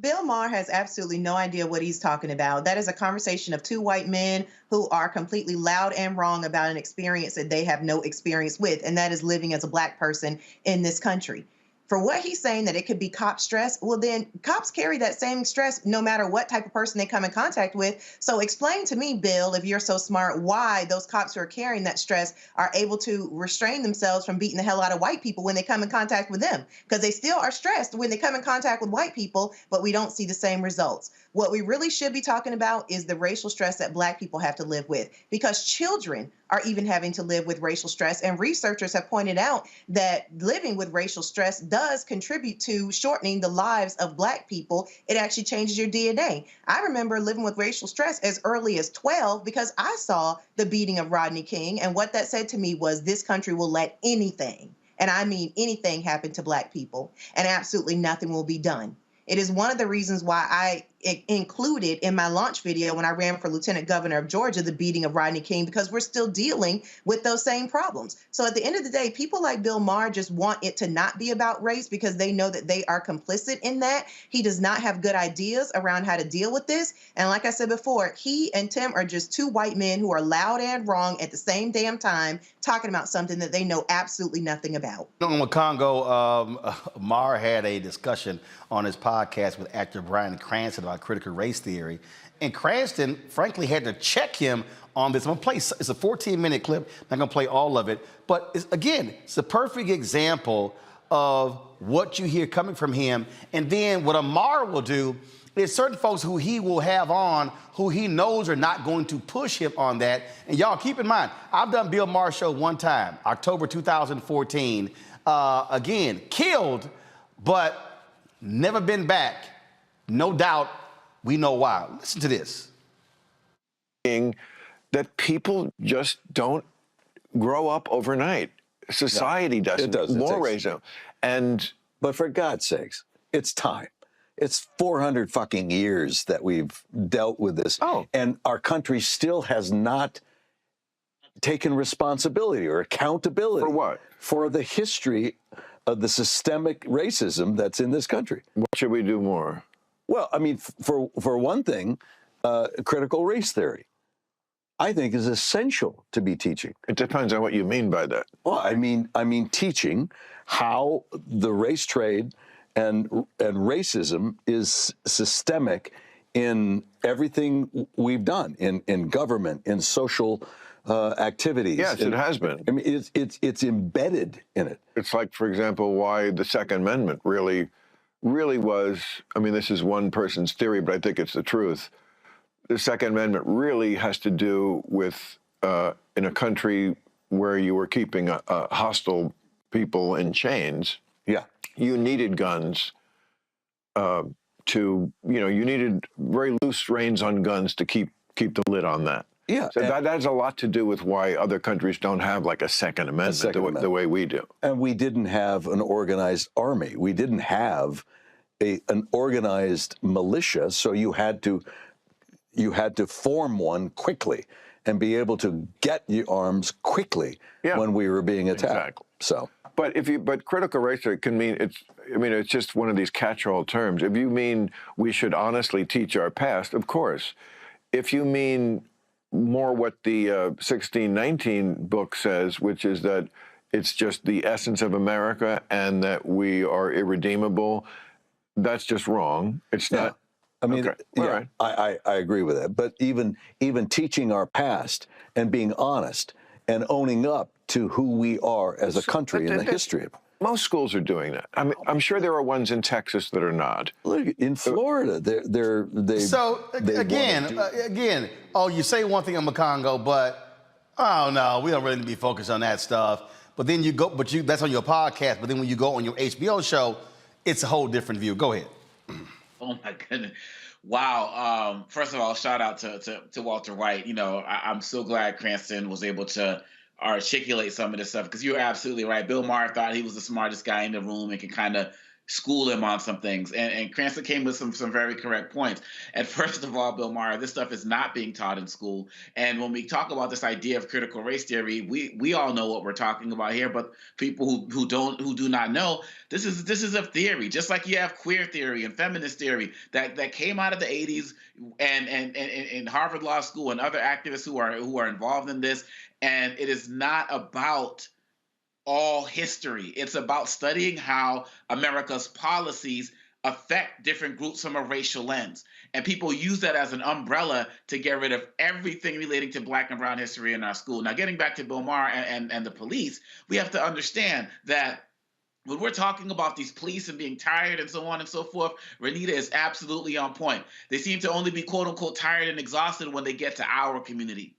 Bill Maher has absolutely no idea what he's talking about. That is a conversation of two white men who are completely loud and wrong about an experience that they have no experience with, and that is living as a Black person in this country. For what he's saying that it could be cop stress, well, then cops carry that same stress no matter what type of person they come in contact with. So explain to me, Bill, if you're so smart, why those cops who are carrying that stress are able to restrain themselves from beating the hell out of white people when they come in contact with them. Because they still are stressed when they come in contact with white people, but we don't see the same results. What we really should be talking about is the racial stress that Black people have to live with, because children are even having to live with racial stress. And researchers have pointed out that living with racial stress does contribute to shortening the lives of Black people. It actually changes your DNA. I remember living with racial stress as early as 12 because I saw the beating of Rodney King. And what that said to me was this country will let anything, and I mean anything, happen to Black people, and absolutely nothing will be done. It is one of the reasons why I included in my launch video when I ran for Lieutenant Governor of Georgia the beating of Rodney King, because we're still dealing with those same problems. So at the end of the day, people like Bill Maher just want it to not be about race because they know that they are complicit in that. He does not have good ideas around how to deal with this. And like I said before, he and Tim are just two white men who are loud and wrong at the same damn time, talking about something that they know absolutely nothing about. In Congo, Maher had a discussion on his podcast with actor Bryan Cranston about critical race theory. And Cranston, frankly, had to check him on this. I'm gonna play, it's a 14-minute clip. I'm not gonna play all of it. But it's a perfect example of what you hear coming from him. And then what Maher will do is certain folks who he will have on who he knows are not going to push him on that. And y'all keep in mind, I've done Bill Maher's show one time, October 2014. Again, killed, but never been back. No doubt, we know why. Listen to this. That people just don't grow up overnight. Society doesn't. It does. More racism. But for God's sakes, it's time. It's 400 fucking years that we've dealt with this. And our country still has not taken responsibility or accountability. For what? For the history of the systemic racism that's in this country. What should we do more? Well, I mean, for one thing, critical race theory, I think, is essential to be teaching. It depends on what you mean by that. Well, I mean teaching how the race trade and racism is systemic in everything we've done in government, in social activities. Yes, it has been. I mean, it's embedded in it. It's like, for example, why the Second Amendment really was, I mean, this is one person's theory, but I think it's the truth. The Second Amendment really has to do with, in a country where you were keeping hostile people in chains, you needed guns you needed very loose reins on guns to keep the lid on that. Yeah. So that has a lot to do with why other countries don't have like a Second Amendment the way we do. And we didn't have an organized army. We didn't have an organized militia, so you had to form one quickly and be able to get your arms quickly when we were being attacked. Exactly. So, but critical race theory can mean it's just one of these catch-all terms. If you mean we should honestly teach our past, of course. If you mean more what the 1619 book says, which is that it's just the essence of America and that we are irredeemable, that's just wrong. It's not. I mean, right. I agree with that. But even teaching our past and being honest and owning up to who we are as a country and the history of it. Most schools are doing that. I mean, I'm sure there are ones in Texas that are not. Look, in Florida, they So again, oh, you say one thing on Makongo, but oh no, we don't really need to be focused on that stuff. But then you go, that's on your podcast. But then when you go on your HBO show, it's a whole different view. Go ahead. Oh my goodness. Wow. First of all, shout out to Walter White. You know, I'm so glad Cranston was able to articulate some of this stuff, because you're absolutely right. Bill Maher thought he was the smartest guy in the room and could kind of school him on some things. And Cranston came with some very correct points. And first of all, Bill Maher, this stuff is not being taught in school. And when we talk about this idea of critical race theory, we all know what we're talking about here, but people who do not know, this is a theory, just like you have queer theory and feminist theory that came out of the 80s and in Harvard Law School and other activists who are involved in this. And it is not about all history. It's about studying how America's policies affect different groups from a racial lens. And people use that as an umbrella to get rid of everything relating to Black and brown history in our school. Now, getting back to Bill Maher and the police, we have to understand that when we're talking about these police and being tired and so on and so forth, Renita is absolutely on point. They seem to only be, quote unquote, tired and exhausted when they get to our community,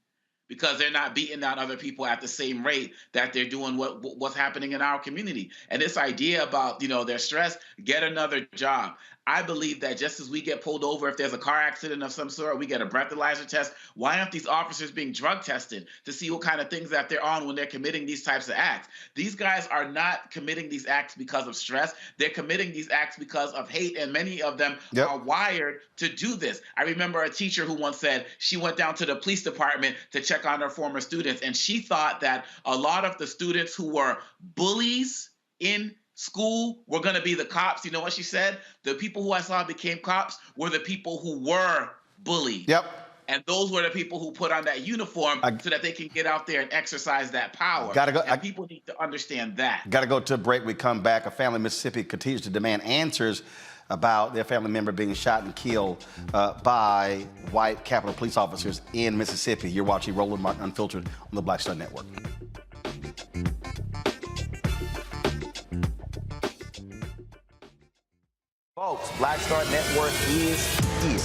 because they're not beating down other people at the same rate that they're doing what's happening in our community. And this idea about, their stress, get another job. I believe that just as we get pulled over, if there's a car accident of some sort, we get a breathalyzer test, why aren't these officers being drug tested to see what kind of things that they're on when they're committing these types of acts? These guys are not committing these acts because of stress. They're committing these acts because of hate, and many of them are wired to do this. I remember a teacher who once said she went down to the police department to check on her former students, and she thought that a lot of the students who were bullies in school were going to be the cops. You know what she said? The people who I saw became cops were the people who were bullied. Yep. And those were the people who put on that uniform so that they can get out there and exercise that power. And people need to understand that. Got to go to a break. We come back. A family in Mississippi continues to demand answers about their family member being shot and killed by white Capitol police officers in Mississippi. You're watching Roland Martin Unfiltered on the Black Star Network. Folks, Black Star Network is here.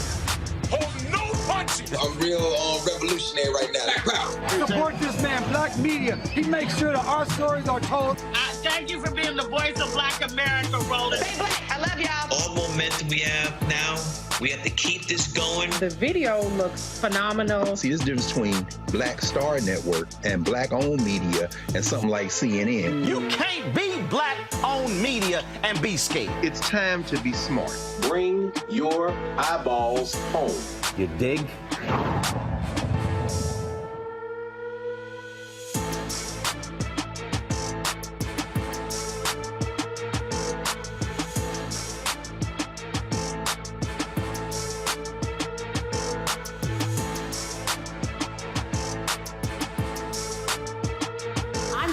Hold no punches! I'm real revolutionary right now. Black power. Support this man, Black media. He makes sure that our stories are told. Thank you for being the voice of Black America, Roland. Stay black. I love y'all. All momentum we have now, we have to keep this going. The video looks phenomenal. See, this difference between Black Star Network and Black-owned media and something like CNN. You can't be Black-owned media and be scared. It's time to be smart. Bring your eyeballs home. You dig?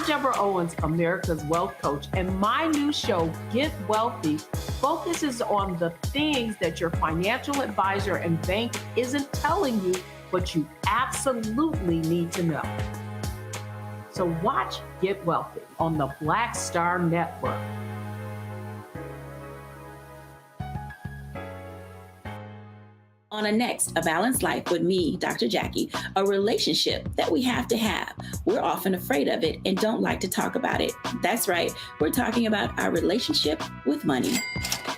Deborah Owens, America's Wealth Coach, and my new show, Get Wealthy, focuses on the things that your financial advisor and bank isn't telling you, but you absolutely need to know. So watch Get Wealthy on the Black Star Network. On a next, A Balanced Life with me, Dr. Jackie, a relationship that we have to have. We're often afraid of it and don't like to talk about it. That's right, we're talking about our relationship with money.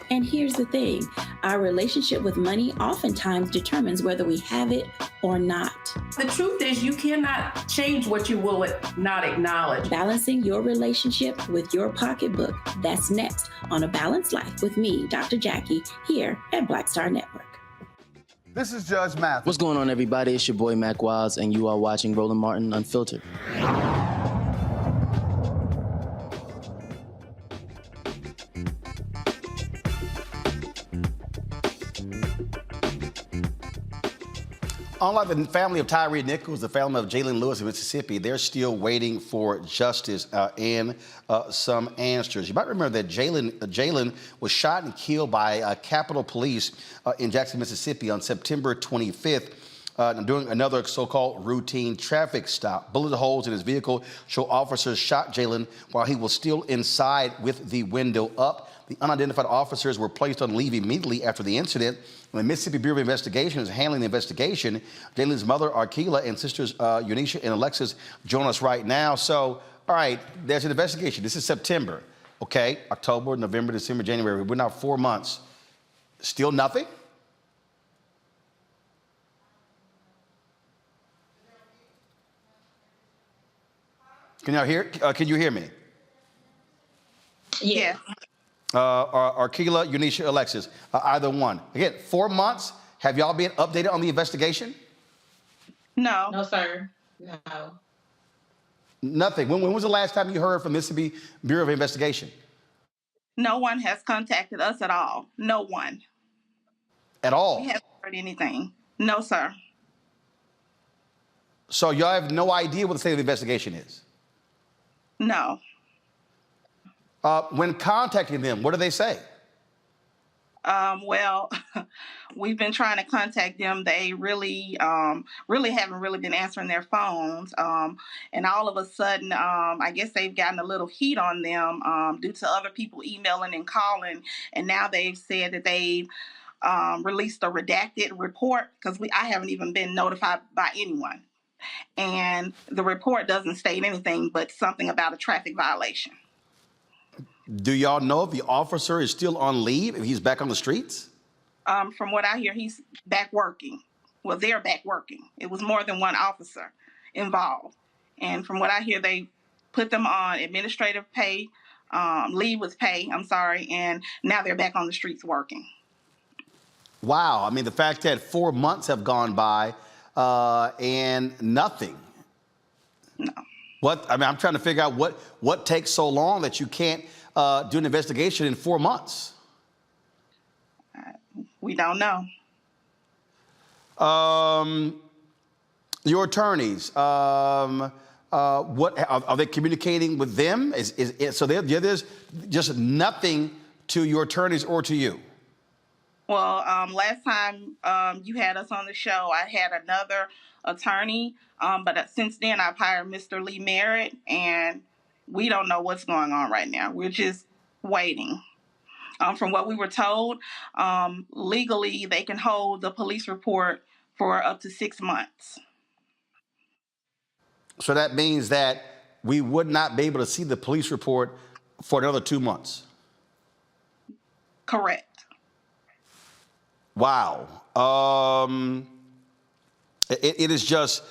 And here's the thing, our relationship with money oftentimes determines whether we have it or not. The truth is you cannot change what you will not acknowledge. Balancing your relationship with your pocketbook. That's next on A Balanced Life with me, Dr. Jackie, here at Black Star Network. This is Judge Mathis. What's going on, everybody? It's your boy, Mac Wiles, and you are watching Roland Martin Unfiltered. Unlike the family of Tyree Nichols, the family of Jalen Lewis in Mississippi, they're still waiting for justice and some answers. You might remember that Jaylen was shot and killed by Capitol Police in Jackson, Mississippi on September 25th. doing another so-called routine traffic stop. Bullet holes in his vehicle show officers shot Jaylen while he was still inside with the window up. The unidentified officers were placed on leave immediately after the incident. The Mississippi Bureau of Investigation is handling the investigation. Jaylen's mother, Arkila, and sisters Unisha and Alexis join us right now. So, all right, there's an investigation. This is September, okay? October, November, December, January. We're now 4 months. Still nothing? Can you hear me? Yeah. Arkila, Unisha, Alexis, either one. Again, 4 months. Have y'all been updated on the investigation? No. No, sir. No. Nothing. When was the last time you heard from Mississippi Bureau of Investigation? No one has contacted us at all. No one. At all? We haven't heard anything. No, sir. So y'all have no idea what the state of the investigation is? No. When contacting them, what do they say? Well, we've been trying to contact them. They really haven't been answering their phones. And all of a sudden, I guess they've gotten a little heat on them due to other people emailing and calling. And now they've said that they've released a redacted report because I haven't even been notified by anyone. And the report doesn't state anything but something about a traffic violation. Do y'all know if the officer is still on leave, if he's back on the streets? From what I hear, he's back working. Well, they're back working. It was more than one officer involved. And from what I hear, they put them on administrative pay, leave with pay, and now they're back on the streets working. Wow. I mean, the fact that 4 months have gone by and nothing. No. I'm trying to figure out what takes so long that you can't do an investigation in 4 months. We don't know. Your attorneys, what are they communicating with them? So there's just nothing to your attorneys or to you? Well, last time you had us on the show, I had another attorney, but since then I've hired Mr. Lee Merritt, and we don't know what's going on right now. We're just waiting. From what we were told, legally they can hold the police report for up to 6 months. So that means that we would not be able to see the police report for another 2 months? Correct. Wow. It is just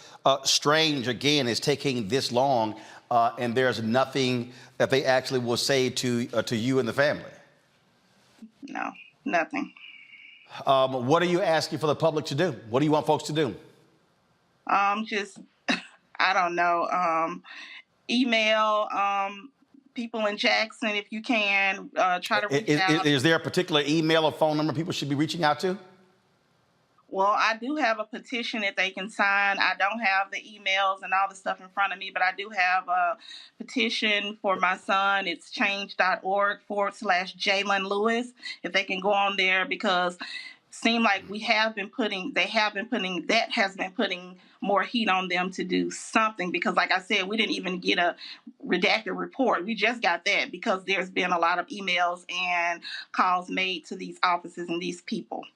strange, again, it's taking this long, and there's nothing that they actually will say to you and the family. No, nothing. What are you asking for the public to do? What do you want folks to do? Just, I don't know, email people in Jackson if you can, try to reach out. Is there a particular email or phone number people should be reaching out to? Well, I do have a petition that they can sign. I don't have the emails and all the stuff in front of me, but I do have a petition for my son. It's change.org/Jalen Lewis. If they can go on there, because it seems like that has been putting more heat on them to do something, because like I said, we didn't even get a redacted report. We just got that because there's been a lot of emails and calls made to these offices and these people.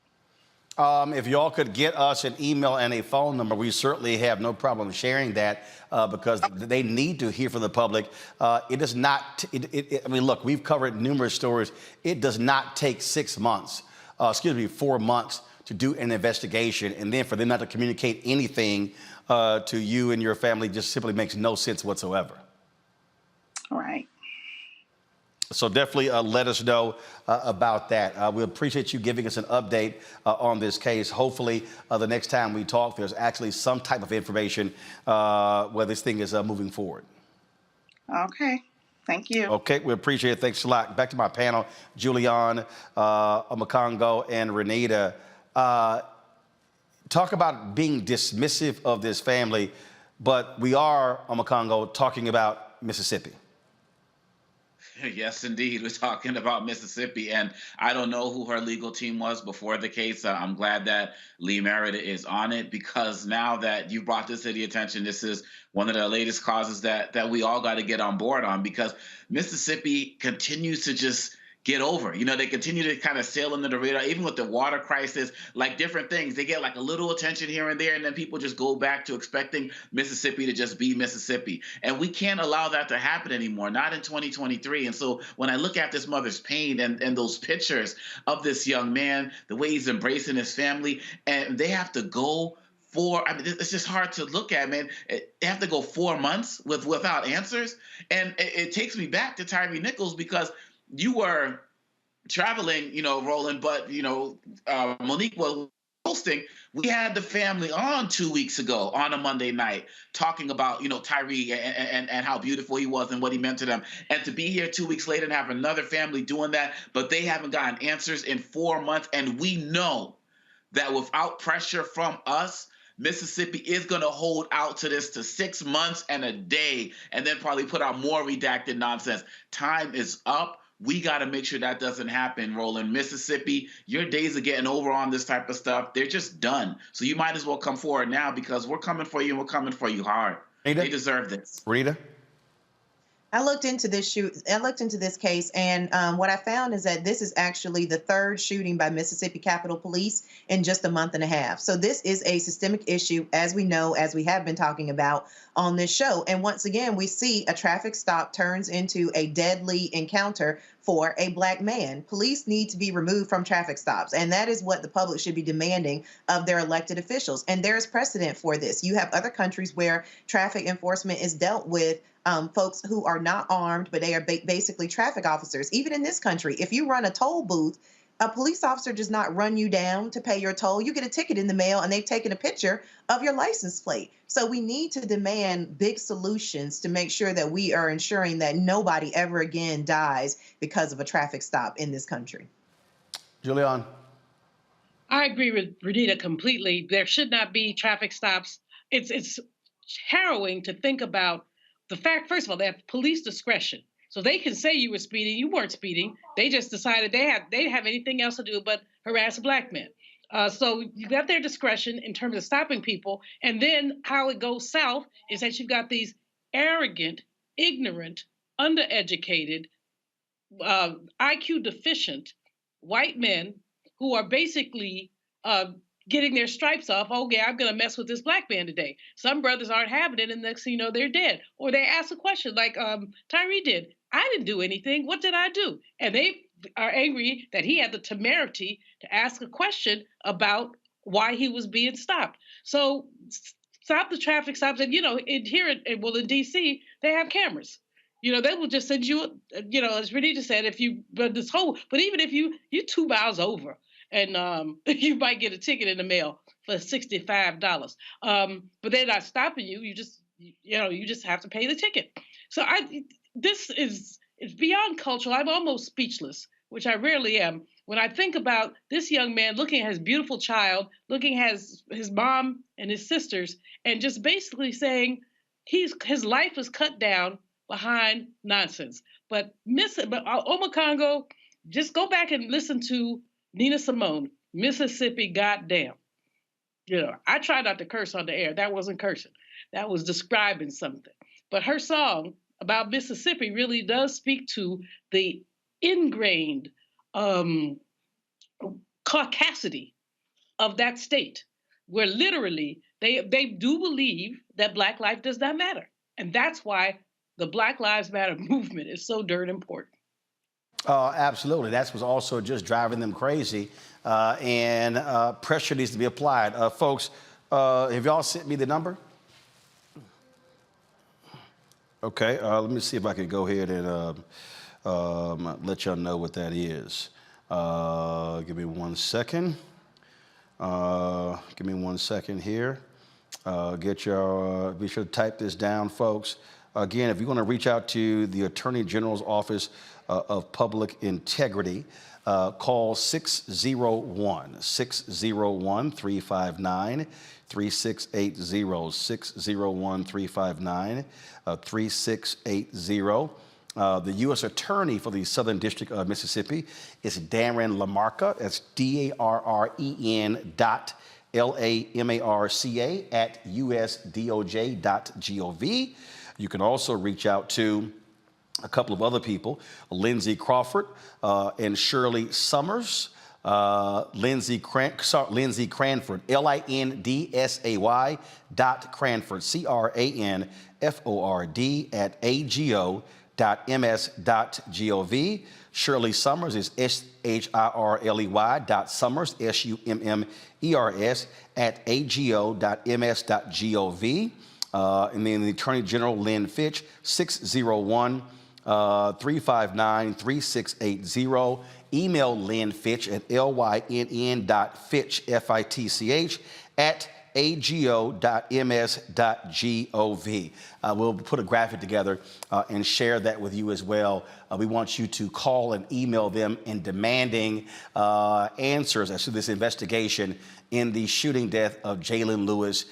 If y'all could get us an email and a phone number, we certainly have no problem sharing that because they need to hear from the public. It does not, I mean, look, we've covered numerous stories. It does not take 4 months to do an investigation, and then for them not to communicate anything to you and your family just simply makes no sense whatsoever. Right. So definitely let us know about that. We appreciate you giving us an update on this case. Hopefully the next time we talk, there's actually some type of information where this thing is moving forward. Okay. Thank you. Okay, we appreciate it. Thanks a lot. Back to my panel, Julian, Omakongo, and Renita. Talk about being dismissive of this family, but we are, Omakongo, talking about Mississippi. Yes, indeed. We're talking about Mississippi, and I don't know who her legal team was before the case. I'm glad that Lee Merida is on it, because now that you brought this to the attention, this is one of the latest causes that we all got to get on board on, because Mississippi continues to just get over. You know, they continue to kind of sail under the radar, even with the water crisis, like different things. They get like a little attention here and there, and then people just go back to expecting Mississippi to just be Mississippi. And we can't allow that to happen anymore, not in 2023. And so when I look at this mother's pain and those pictures of this young man, the way he's embracing his family, and they have to go I mean, it's just hard to look at, man. They have to go 4 months without answers. And it takes me back to Tyree Nichols, because you were traveling, Roland, but, Monique was hosting. We had the family on 2 weeks ago on a Monday night talking about, Tyree and how beautiful he was and what he meant to them. And to be here 2 weeks later and have another family doing that, but they haven't gotten answers in 4 months. And we know that without pressure from us, Mississippi is going to hold out to this to 6 months and a day, and then probably put out more redacted nonsense. Time is up. We got to make sure that doesn't happen, Roland. Mississippi, your days of getting over on this type of stuff, they're just done. So you might as well come forward now, because we're coming for you, and we're coming for you hard. Rita? They deserve this. Rita? I looked into this case, and what I found is that this is actually the third shooting by Mississippi Capitol Police in just a month and a half. So this is a systemic issue, as we know, as we have been talking about on this show. And once again, we see a traffic stop turns into a deadly encounter for a Black man. Police need to be removed from traffic stops, and that is what the public should be demanding of their elected officials. And there is precedent for this. You have other countries where traffic enforcement is dealt with folks who are not armed, but they are basically traffic officers. Even in this country, if you run a toll booth, a police officer does not run you down to pay your toll. You get a ticket in the mail, and they've taken a picture of your license plate. So we need to demand big solutions to make sure that we are ensuring that nobody ever again dies because of a traffic stop in this country. Julian? I agree with Renita completely. There should not be traffic stops. It's harrowing to think about the fact, first of all, they have police discretion. So they can say you were speeding, you weren't speeding. They just decided they didn't have anything else to do but harass a Black man. So you got their discretion in terms of stopping people. And then how it goes south is that you've got these arrogant, ignorant, undereducated, IQ deficient white men who are basically getting their stripes off. Oh, yeah, I'm going to mess with this Black man today. Some brothers aren't having it, and next thing you know, they're dead. Or they ask a question like Tyree did. I didn't do anything. What did I do? And they are angry that he had the temerity to ask a question about why he was being stopped. So stop the traffic stops. And, in D.C., they have cameras. They will just send you, as Renita said, but even if you're 2 miles over, and you might get a ticket in the mail for $65. But they're not stopping you. You just have to pay the ticket. So it's beyond cultural. I'm almost speechless, which I rarely am, when I think about this young man looking at his beautiful child, looking at his mom and his sisters, and just basically saying his life is cut down behind nonsense. But Omakongo, just go back and listen to Nina Simone, Mississippi, goddamn. I try not to curse on the air. That wasn't cursing. That was describing something. But her song about Mississippi really does speak to the ingrained caucasity of that state, where literally they do believe that Black life does not matter. And that's why the Black Lives Matter movement is so darn important. Absolutely. That's what's also just driving them crazy, and pressure needs to be applied. Folks, have y'all sent me the number? Okay, let me see if I can go ahead and let y'all know what that is. Give me 1 second. Give me 1 second here. Be sure to type this down, folks. Again, if you're going to reach out to the Attorney General's Office of Public Integrity, call 601-359-3680, 601-359-3680. The U.S. Attorney for the Southern District of Mississippi is Darren Lamarca. That's DARREN.LAMARCA at usdoj.gov. You can also reach out to a couple of other people, Lindsay Crawford and Shirley Summers. Lindsay Cranford, LINDSAY.Cranford, CRANFORD at AGO.ms.gov. Shirley Summers is SHIRLEY.Summers, SUMMERS at AGO.ms.gov. And then the Attorney General Lynn Fitch, 601-359-3680. Email Lynn Fitch at lynn.fitch, FITCH, at ago.ms.gov. We'll put a graphic together and share that with you as well. We want you to call and email them in demanding answers as to this investigation in the shooting death of Jalen Lewis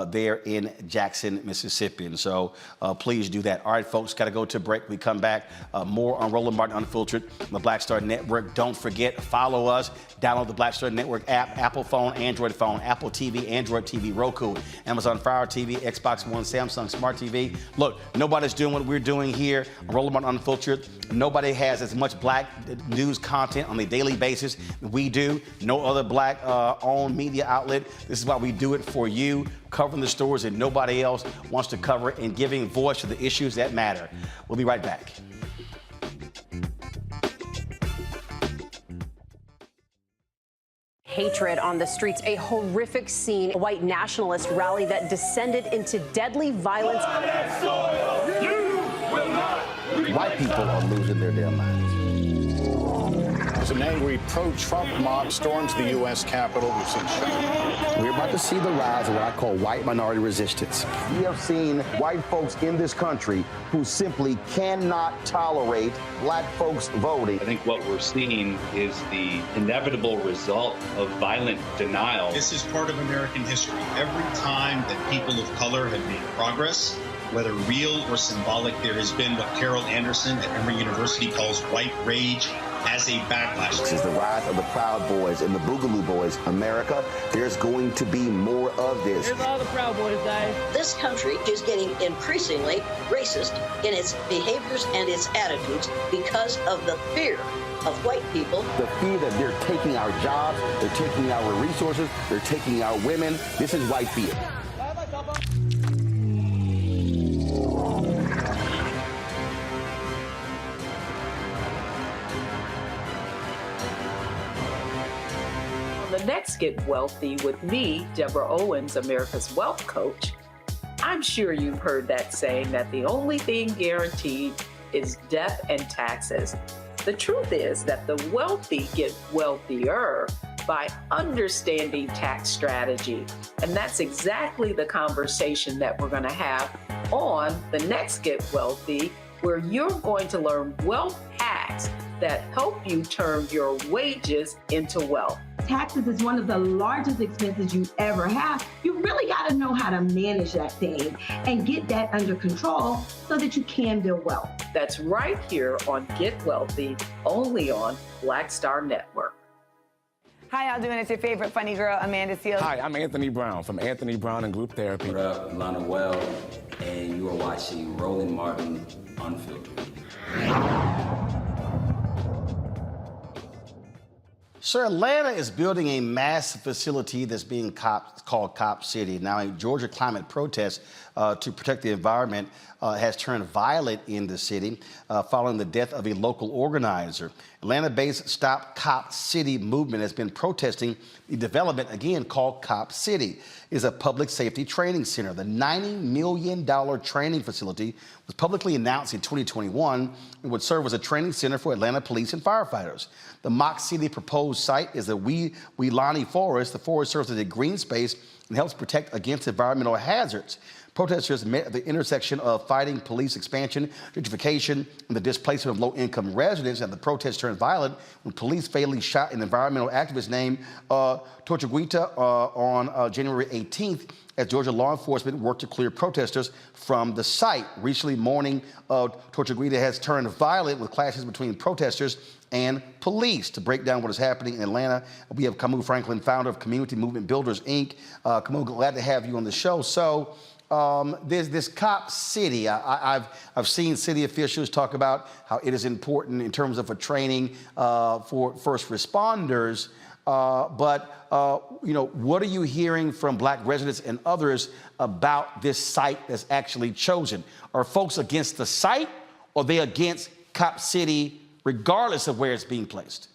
there in Jackson, Mississippi. And so please do that. All right, folks, got to go to break. We come back. More on Roland Martin Unfiltered on the Black Star Network. Don't forget, follow us. Download the Black Star Network app, Apple phone, Android phone, Apple TV, Android TV, Roku, Amazon Fire TV, Xbox One, Samsung Smart TV. Look, nobody's doing what we're doing here on Roland Martin Unfiltered. Nobody has as much black news content on a daily basis that we do. No other black-owned media outlet. This is why we do it for you, covering the stories that nobody else wants to cover and giving voice to the issues that matter. We'll be right back. Hatred on the streets, a horrific scene, a white nationalist rally that descended into deadly violence. White people are losing their damn minds. As an angry pro-Trump mob storms the U.S. Capitol, we've seen shots. We're about to see the rise of what I call white minority resistance. We have seen white folks in this country who simply cannot tolerate black folks voting. I think what we're seeing is the inevitable result of violent denial. This is part of American history. Every time that people of color have made progress, whether real or symbolic, there has been what Carol Anderson at Emory University calls white rage as a backlash. This is the rise of the Proud Boys and the Boogaloo Boys. America, there's going to be more of this. Here's all the Proud Boys, guys. This country is getting increasingly racist in its behaviors and its attitudes because of the fear of white people. The fear that they're taking our jobs, they're taking our resources, they're taking our women. This is white fear. The next Get Wealthy with me, Deborah Owens, America's Wealth Coach. I'm sure you've heard that saying that the only thing guaranteed is death and taxes. The truth is that the wealthy get wealthier by understanding tax strategy. And that's exactly the conversation that we're going to have on the next Get Wealthy, where you're going to learn wealth hacks that help you turn your wages into wealth. Taxes is one of the largest expenses you ever have. You really got to know how to manage that thing and get that under control so that you can build wealth. That's right here on Get Wealthy, only on Black Star Network. Hi, y'all doing? It's your favorite funny girl, Amanda Seals. Hi, I'm Anthony Brown from Anthony Brown and Group Therapy. What up, I'm Lana Well, and you are watching Roland Martin Unfiltered. Sir, Atlanta is building a massive facility that's being called Cop City. Now, a Georgia climate protest to protect the environment has turned violent in the city following the death of a local organizer. Atlanta-based Stop Cop City movement has been protesting the development, again, called Cop City. It is a public safety training center. The $90 million training facility was publicly announced in 2021 and would serve as a training center for Atlanta police and firefighters. The Mock City proposed site is the Weelani Forest. The forest serves as a green space and helps protect against environmental hazards. Protesters met at the intersection of fighting police expansion, gentrification, and the displacement of low-income residents, and the protest turned violent when police fatally shot an environmental activist named Tortuguita on January 18th as Georgia law enforcement worked to clear protesters from the site. Recently, morning Tortuguita has turned violent with clashes between protesters and police. To break down what is happening in Atlanta, we have Kamau Franklin, founder of Community Movement Builders, Inc. Kamau, glad to have you on the show. So there's this cop city. I've seen city officials talk about how it is important in terms of a training for first responders. You know, what are you hearing from Black residents and others about this site that's actually chosen? Are folks against the site, or are they against Cop City regardless of where it's being placed?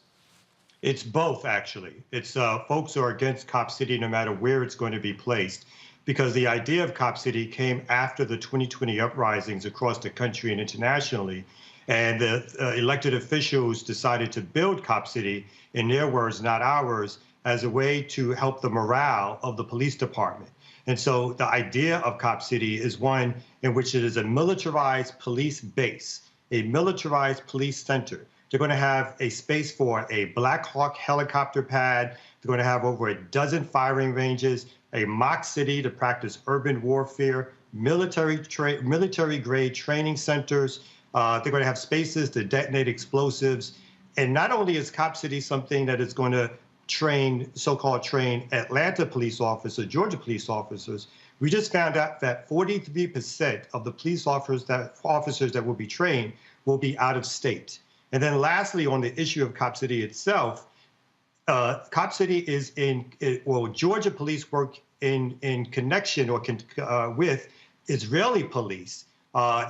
It's both, actually. It's folks who are against Cop City no matter where it's going to be placed, because the idea of Cop City came after the 2020 uprisings across the country and internationally. And the elected officials decided to build Cop City, in their words, not ours, as a way to help the morale of the police department. And so the idea of Cop City is one in which it is a militarized police base, a militarized police center. They're going to have a space for a Black Hawk helicopter pad. They're going to have over a dozen firing ranges, a mock city to practice urban warfare, military-grade training centers. They're going to have spaces to detonate explosives. And not only is Cop City something that is going to train, so-called train Atlanta police officers, Georgia police officers, we just found out that 43% of the police officers that will be trained will be out of state. And then lastly, on the issue of Cop City itself, Cop City is Georgia police work in connection or with Israeli police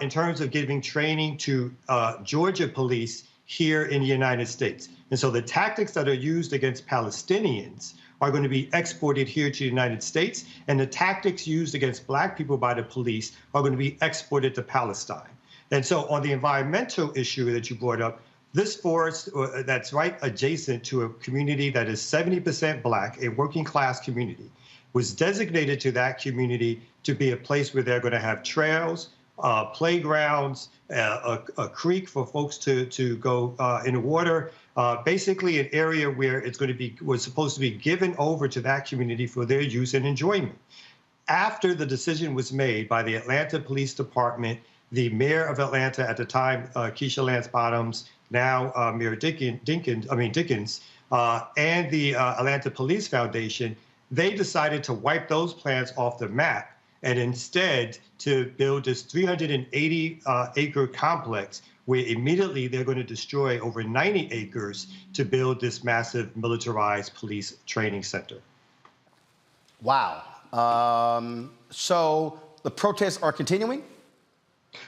in terms of giving training to Georgia police here in the United States. And so the tactics that are used against Palestinians are going to be exported here to the United States, and the tactics used against Black people by the police are going to be exported to Palestine. And so on the environmental issue that you brought up, this forest that's right adjacent to a community that is 70% Black, a working class community, was designated to that community to be a place where they're going to have trails, playgrounds, a creek for folks to go in the water, basically an area where it's going to be, was supposed to be given over to that community for their use and enjoyment. After the decision was made by the Atlanta Police Department, the mayor of Atlanta at the time, Keisha Lance Bottoms, now Mayor Dickens, and the Atlanta Police Foundation, they decided to wipe those plans off the map and instead to build this 380-acre complex where immediately they're going to destroy over 90 acres to build this massive militarized police training center. Wow. So the protests are continuing?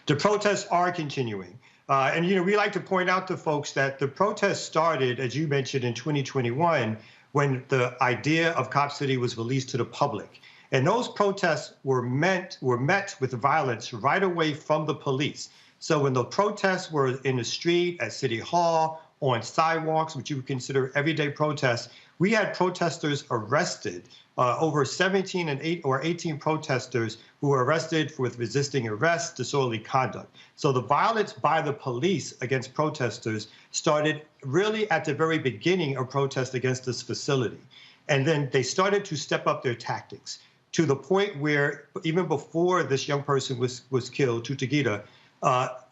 The protests are continuing. And, you know, we like to point out to folks that the protests started, as you mentioned, in 2021, when the idea of Cop City was released to the public. And those protests were met with violence right away from the police. So when the protests were in the street, at City Hall, on sidewalks, which you would consider everyday protests, we had protesters arrested, over 17 or 18 protesters who were arrested with resisting arrest, disorderly conduct. So the violence by the police against protesters started really at the very beginning of protests against this facility. And then they started to step up their tactics to the point where even before this young person was killed, Tortuguita,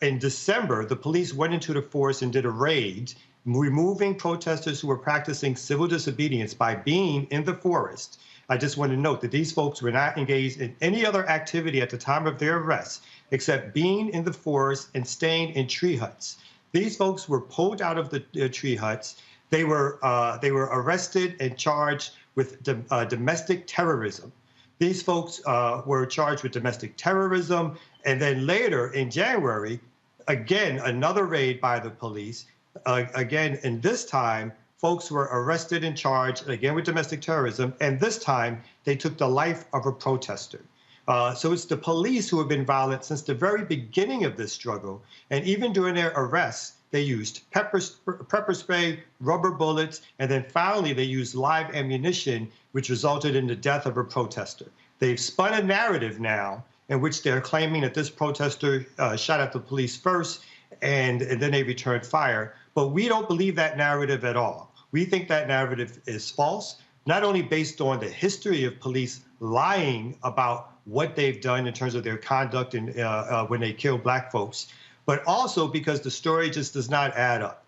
in December, the police went into the forest and did a raid, removing protesters who were practicing civil disobedience by being in the forest. I just want to note that these folks were not engaged in any other activity at the time of their arrest except being in the forest and staying in tree huts. These folks were pulled out of the tree huts. They were arrested and charged with domestic terrorism. These folks were charged with domestic terrorism. And then later in January, again, another raid by the police. Again, and this time, folks were arrested and charged, again, with domestic terrorism. And this time, they took the life of a protester. So it's the police who have been violent since the very beginning of this struggle. And even during their arrests, they used pepper spray, rubber bullets, and then finally they used live ammunition, which resulted in the death of a protester. They've spun a narrative now in which they're claiming that this protester shot at the police first and then they returned fire. But we don't believe that narrative at all. We think that narrative is false, not only based on the history of police lying about what they've done in terms of their conduct and when they kill black folks, but also because the story just does not add up.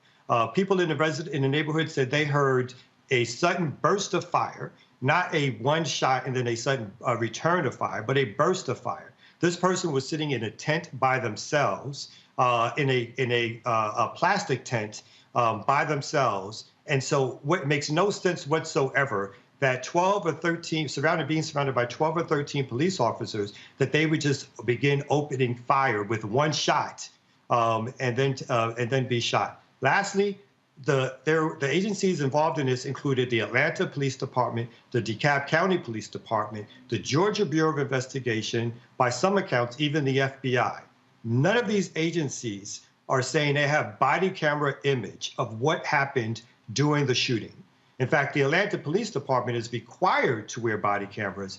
People in the neighborhood said they heard a sudden burst of fire, not a one shot and then a sudden return of fire, but a burst of fire. This person was sitting in a tent by themselves, in a plastic tent by themselves. And so what makes no sense whatsoever that 12 or 13, being surrounded by 12 or 13 police officers, that they would just begin opening fire with one shot and then be shot. Lastly, the agencies involved in this included the Atlanta Police Department, the DeKalb County Police Department, the Georgia Bureau of Investigation, by some accounts, even the FBI. None of these agencies are saying they have body camera image of what happened during the shooting. In fact, the Atlanta Police Department is required to wear body cameras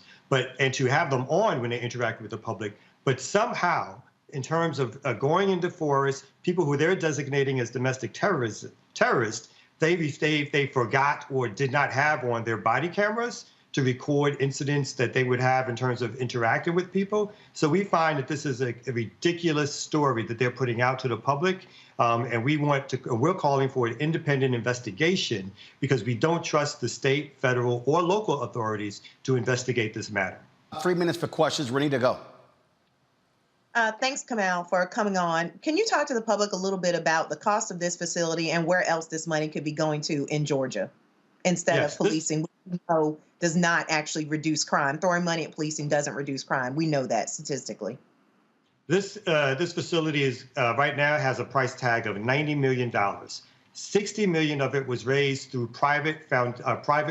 and to have them on when they interact with the public. But somehow, in terms of going into forests, people who they're designating as domestic terrorists, they forgot or did not have on their body cameras to record incidents that they would have in terms of interacting with people. So we find that this is a ridiculous story that they're putting out to the public. And we're calling for an independent investigation because we don't trust the state, federal, or local authorities to investigate this matter. 3 minutes for questions. Renita, go. Thanks, Kamau, for coming on. Can you talk to the public a little bit about the cost of this facility and where else this money could be going to in Georgia instead of policing, which we know does not actually reduce crime? Throwing money at policing doesn't reduce crime. We know that statistically. This facility is right now has a price tag of $90 million. $60 million of it was raised through private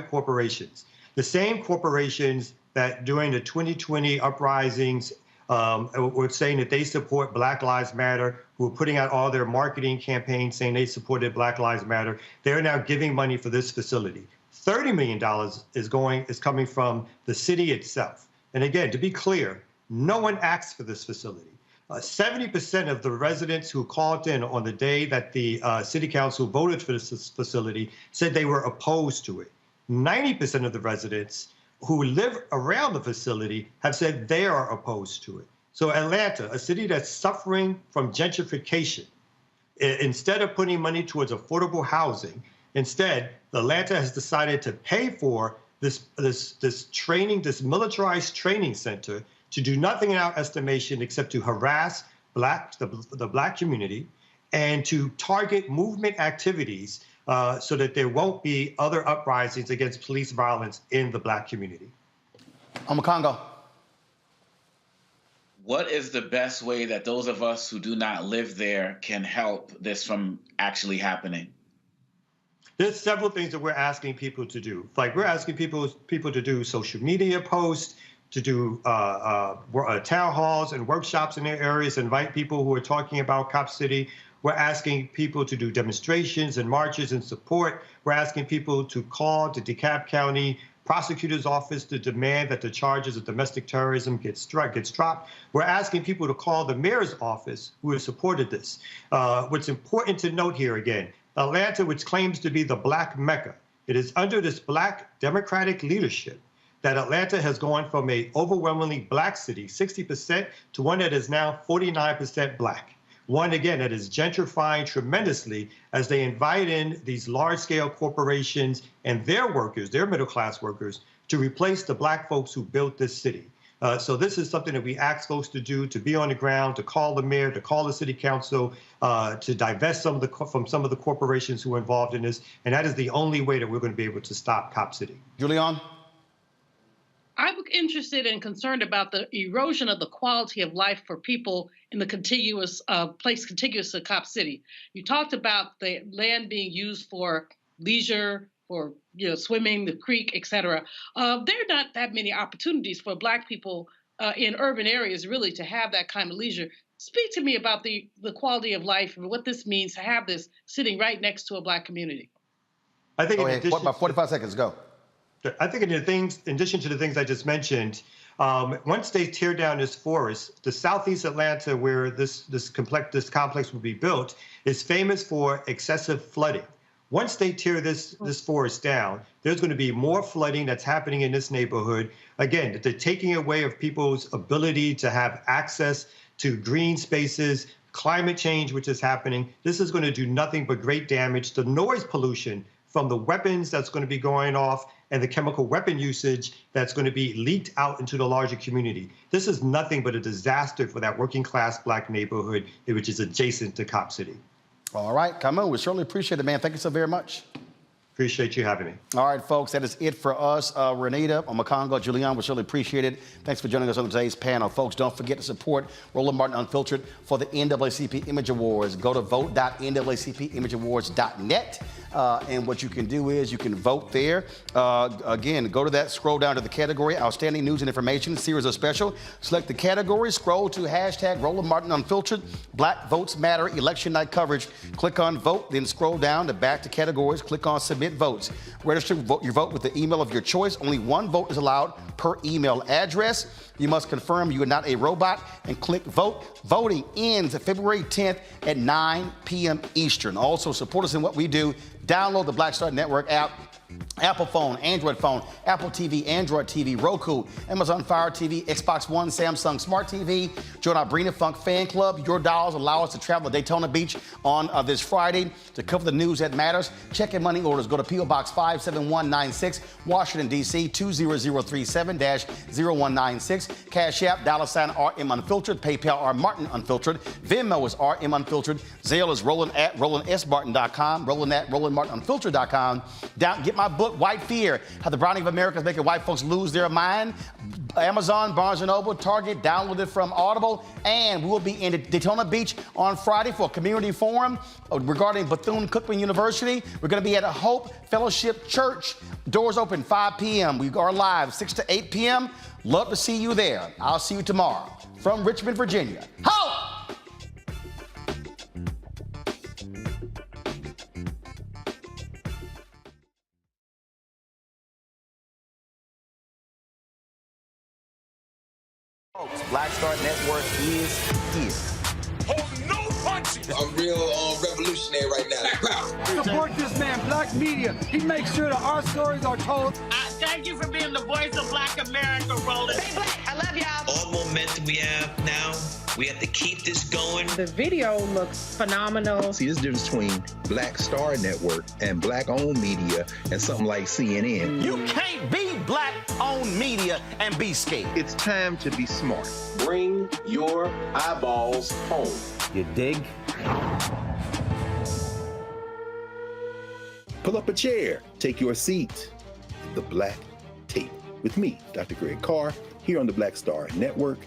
corporations. The same corporations that during the 2020 uprisings were saying that they support Black Lives Matter, who were putting out all their marketing campaigns saying they supported Black Lives Matter. They're now giving money for this facility. $30 million is coming from the city itself. And again, to be clear, no one asked for this facility. 70% of the residents who called in on the day that the city council voted for this facility said they were opposed to it. 90% of the residents who live around the facility have said they are opposed to it. So Atlanta, a city that's suffering from gentrification, instead of putting money towards affordable housing, instead, Atlanta has decided to pay for this militarized training center to do nothing in our estimation except to harass the Black community and to target movement activities so that there won't be other uprisings against police violence in the Black community. Congo. What is the best way that those of us who do not live there can help this from actually happening? There's several things that we're asking people to do. Like we're asking people to do social media posts, to do town halls and workshops in their areas, invite people who are talking about Cop City. We're asking people to do demonstrations and marches in support. We're asking people to call the DeKalb County Prosecutor's Office to demand that the charges of domestic terrorism gets dropped. We're asking people to call the mayor's office who has supported this. What's important to note here again, Atlanta, which claims to be the Black Mecca, it is under this Black Democratic leadership that Atlanta has gone from a overwhelmingly Black city, 60%, to one that is now 49% Black. One, again, that is gentrifying tremendously as they invite in these large-scale corporations and their workers, their middle-class workers, to replace the Black folks who built this city. So this is something that we ask folks to do, to be on the ground, to call the mayor, to call the city council, to divest from some of the corporations who are involved in this. And that is the only way that we're going to be able to stop Cop City. Julian? I'm interested and concerned about the erosion of the quality of life for people in the contiguous place contiguous to Cop City. You talked about the land being used for leisure, for swimming, the creek, et cetera. There are not that many opportunities for Black people in urban areas really to have that kind of leisure. Speak to me about the quality of life and what this means to have this sitting right next to a Black community. I think about 45 seconds, go. I think in addition to the things I just mentioned, Once they tear down this forest, the Southeast Atlanta, where this complex will be built, is famous for excessive flooding. Once they tear this forest down, there's going to be more flooding that's happening in this neighborhood. Again, the taking away of people's ability to have access to green spaces, climate change, which is happening. This is going to do nothing but great damage. The noise pollution from the weapons that's going to be going off and the chemical weapon usage that's going to be leaked out into the larger community. This is nothing but a disaster for that working class Black neighborhood, which is adjacent to Cop City. All right, Kamau, we certainly appreciate it, man. Thank you so very much. Appreciate you having me. All right, folks, that is it for us. Renita, Makongo, Julian, we certainly appreciate it. Thanks for joining us on today's panel. Folks, don't forget to support Roland Martin Unfiltered for the NAACP Image Awards. Go to vote.naacpimageawards.net. And what you can do is you can vote there. Again, go to that, scroll down to the category, Outstanding News and Information, Series of Special. Select the category, scroll to hashtag Roland Martin Unfiltered, Black Votes Matter, Election Night Coverage. Click on Vote, then scroll down to back to categories, click on Submit Votes. Register your vote with the email of your choice. Only one vote is allowed per email address. You must confirm you are not a robot and click Vote. Voting ends February 10th at 9 p.m. Eastern. Also, support us in what we do. Download the Black Star Network app, Apple phone, Android phone, Apple TV, Android TV, Roku, Amazon Fire TV, Xbox One, Samsung Smart TV. Join our Brina Funk fan club. Your dollars allow us to travel to Daytona Beach on this Friday to cover the news that matters. Check and money orders. Go to P.O. Box 57196, Washington, D.C. 20037-0196. Cash App, $RM Unfiltered. PayPal, R Martin Unfiltered. Venmo is RM Unfiltered. Zelle is Roland at RolandSMartin.com. Roland at RolandMartinUnfiltered.com. Get my book, White Fear, How the Browning of America is Making White Folks Lose Their Mind. Amazon, Barnes & Noble, Target, download it from Audible. And we will be in Daytona Beach on Friday for a community forum regarding Bethune-Cookman University. We're going to be at a Hope Fellowship Church. Doors open 5 p.m. We are live 6 to 8 p.m. Love to see you there. I'll see you tomorrow from Richmond, Virginia. Hope! Black Star Network is here. Oh, no punches! I'm real revolutionary right now. Support this man, Black Media. He makes sure that our stories are told. Thank you for being the voice of Black America, Roland. Stay Black. I love y'all. All momentum we have now, we have to keep this going. The video looks phenomenal. See, there's a difference between Black Star Network and Black-owned media and something like CNN. You can't be Black-owned media and be scared. It's time to be smart. Bring your eyeballs home. You dig? Pull up a chair. Take your seat. The Black Tape with me, Dr. Greg Carr, here on the Black Star Network.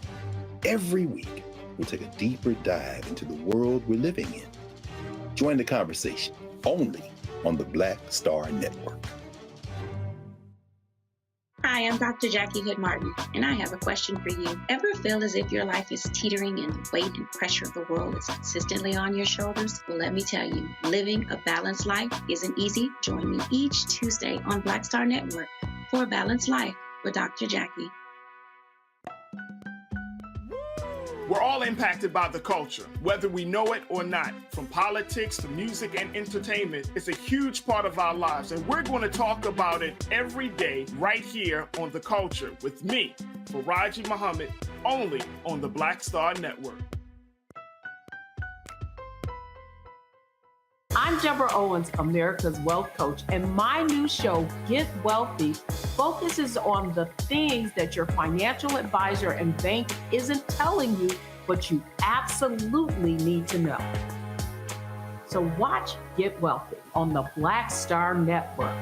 Every week, we'll take a deeper dive into the world we're living in. Join the conversation only on the Black Star Network. Hi, I'm Dr. Jackie Hood Martin, and I have a question for you. Ever feel as if your life is teetering and the weight and pressure of the world is consistently on your shoulders? Well, let me tell you, living a balanced life isn't easy. Join me each Tuesday on Black Star Network for A Balanced Life with Dr. Jackie. We're all impacted by the culture, whether we know it or not. From politics to music and entertainment, it's a huge part of our lives, and we're going to talk about it every day right here on The Culture with me, Faraji Muhammad, only on the Black Star Network. I'm Deborah Owens, America's Wealth Coach, and my new show, Get Wealthy, focuses on the things that your financial advisor and bank isn't telling you, but you absolutely need to know. So watch Get Wealthy on the Black Star Network.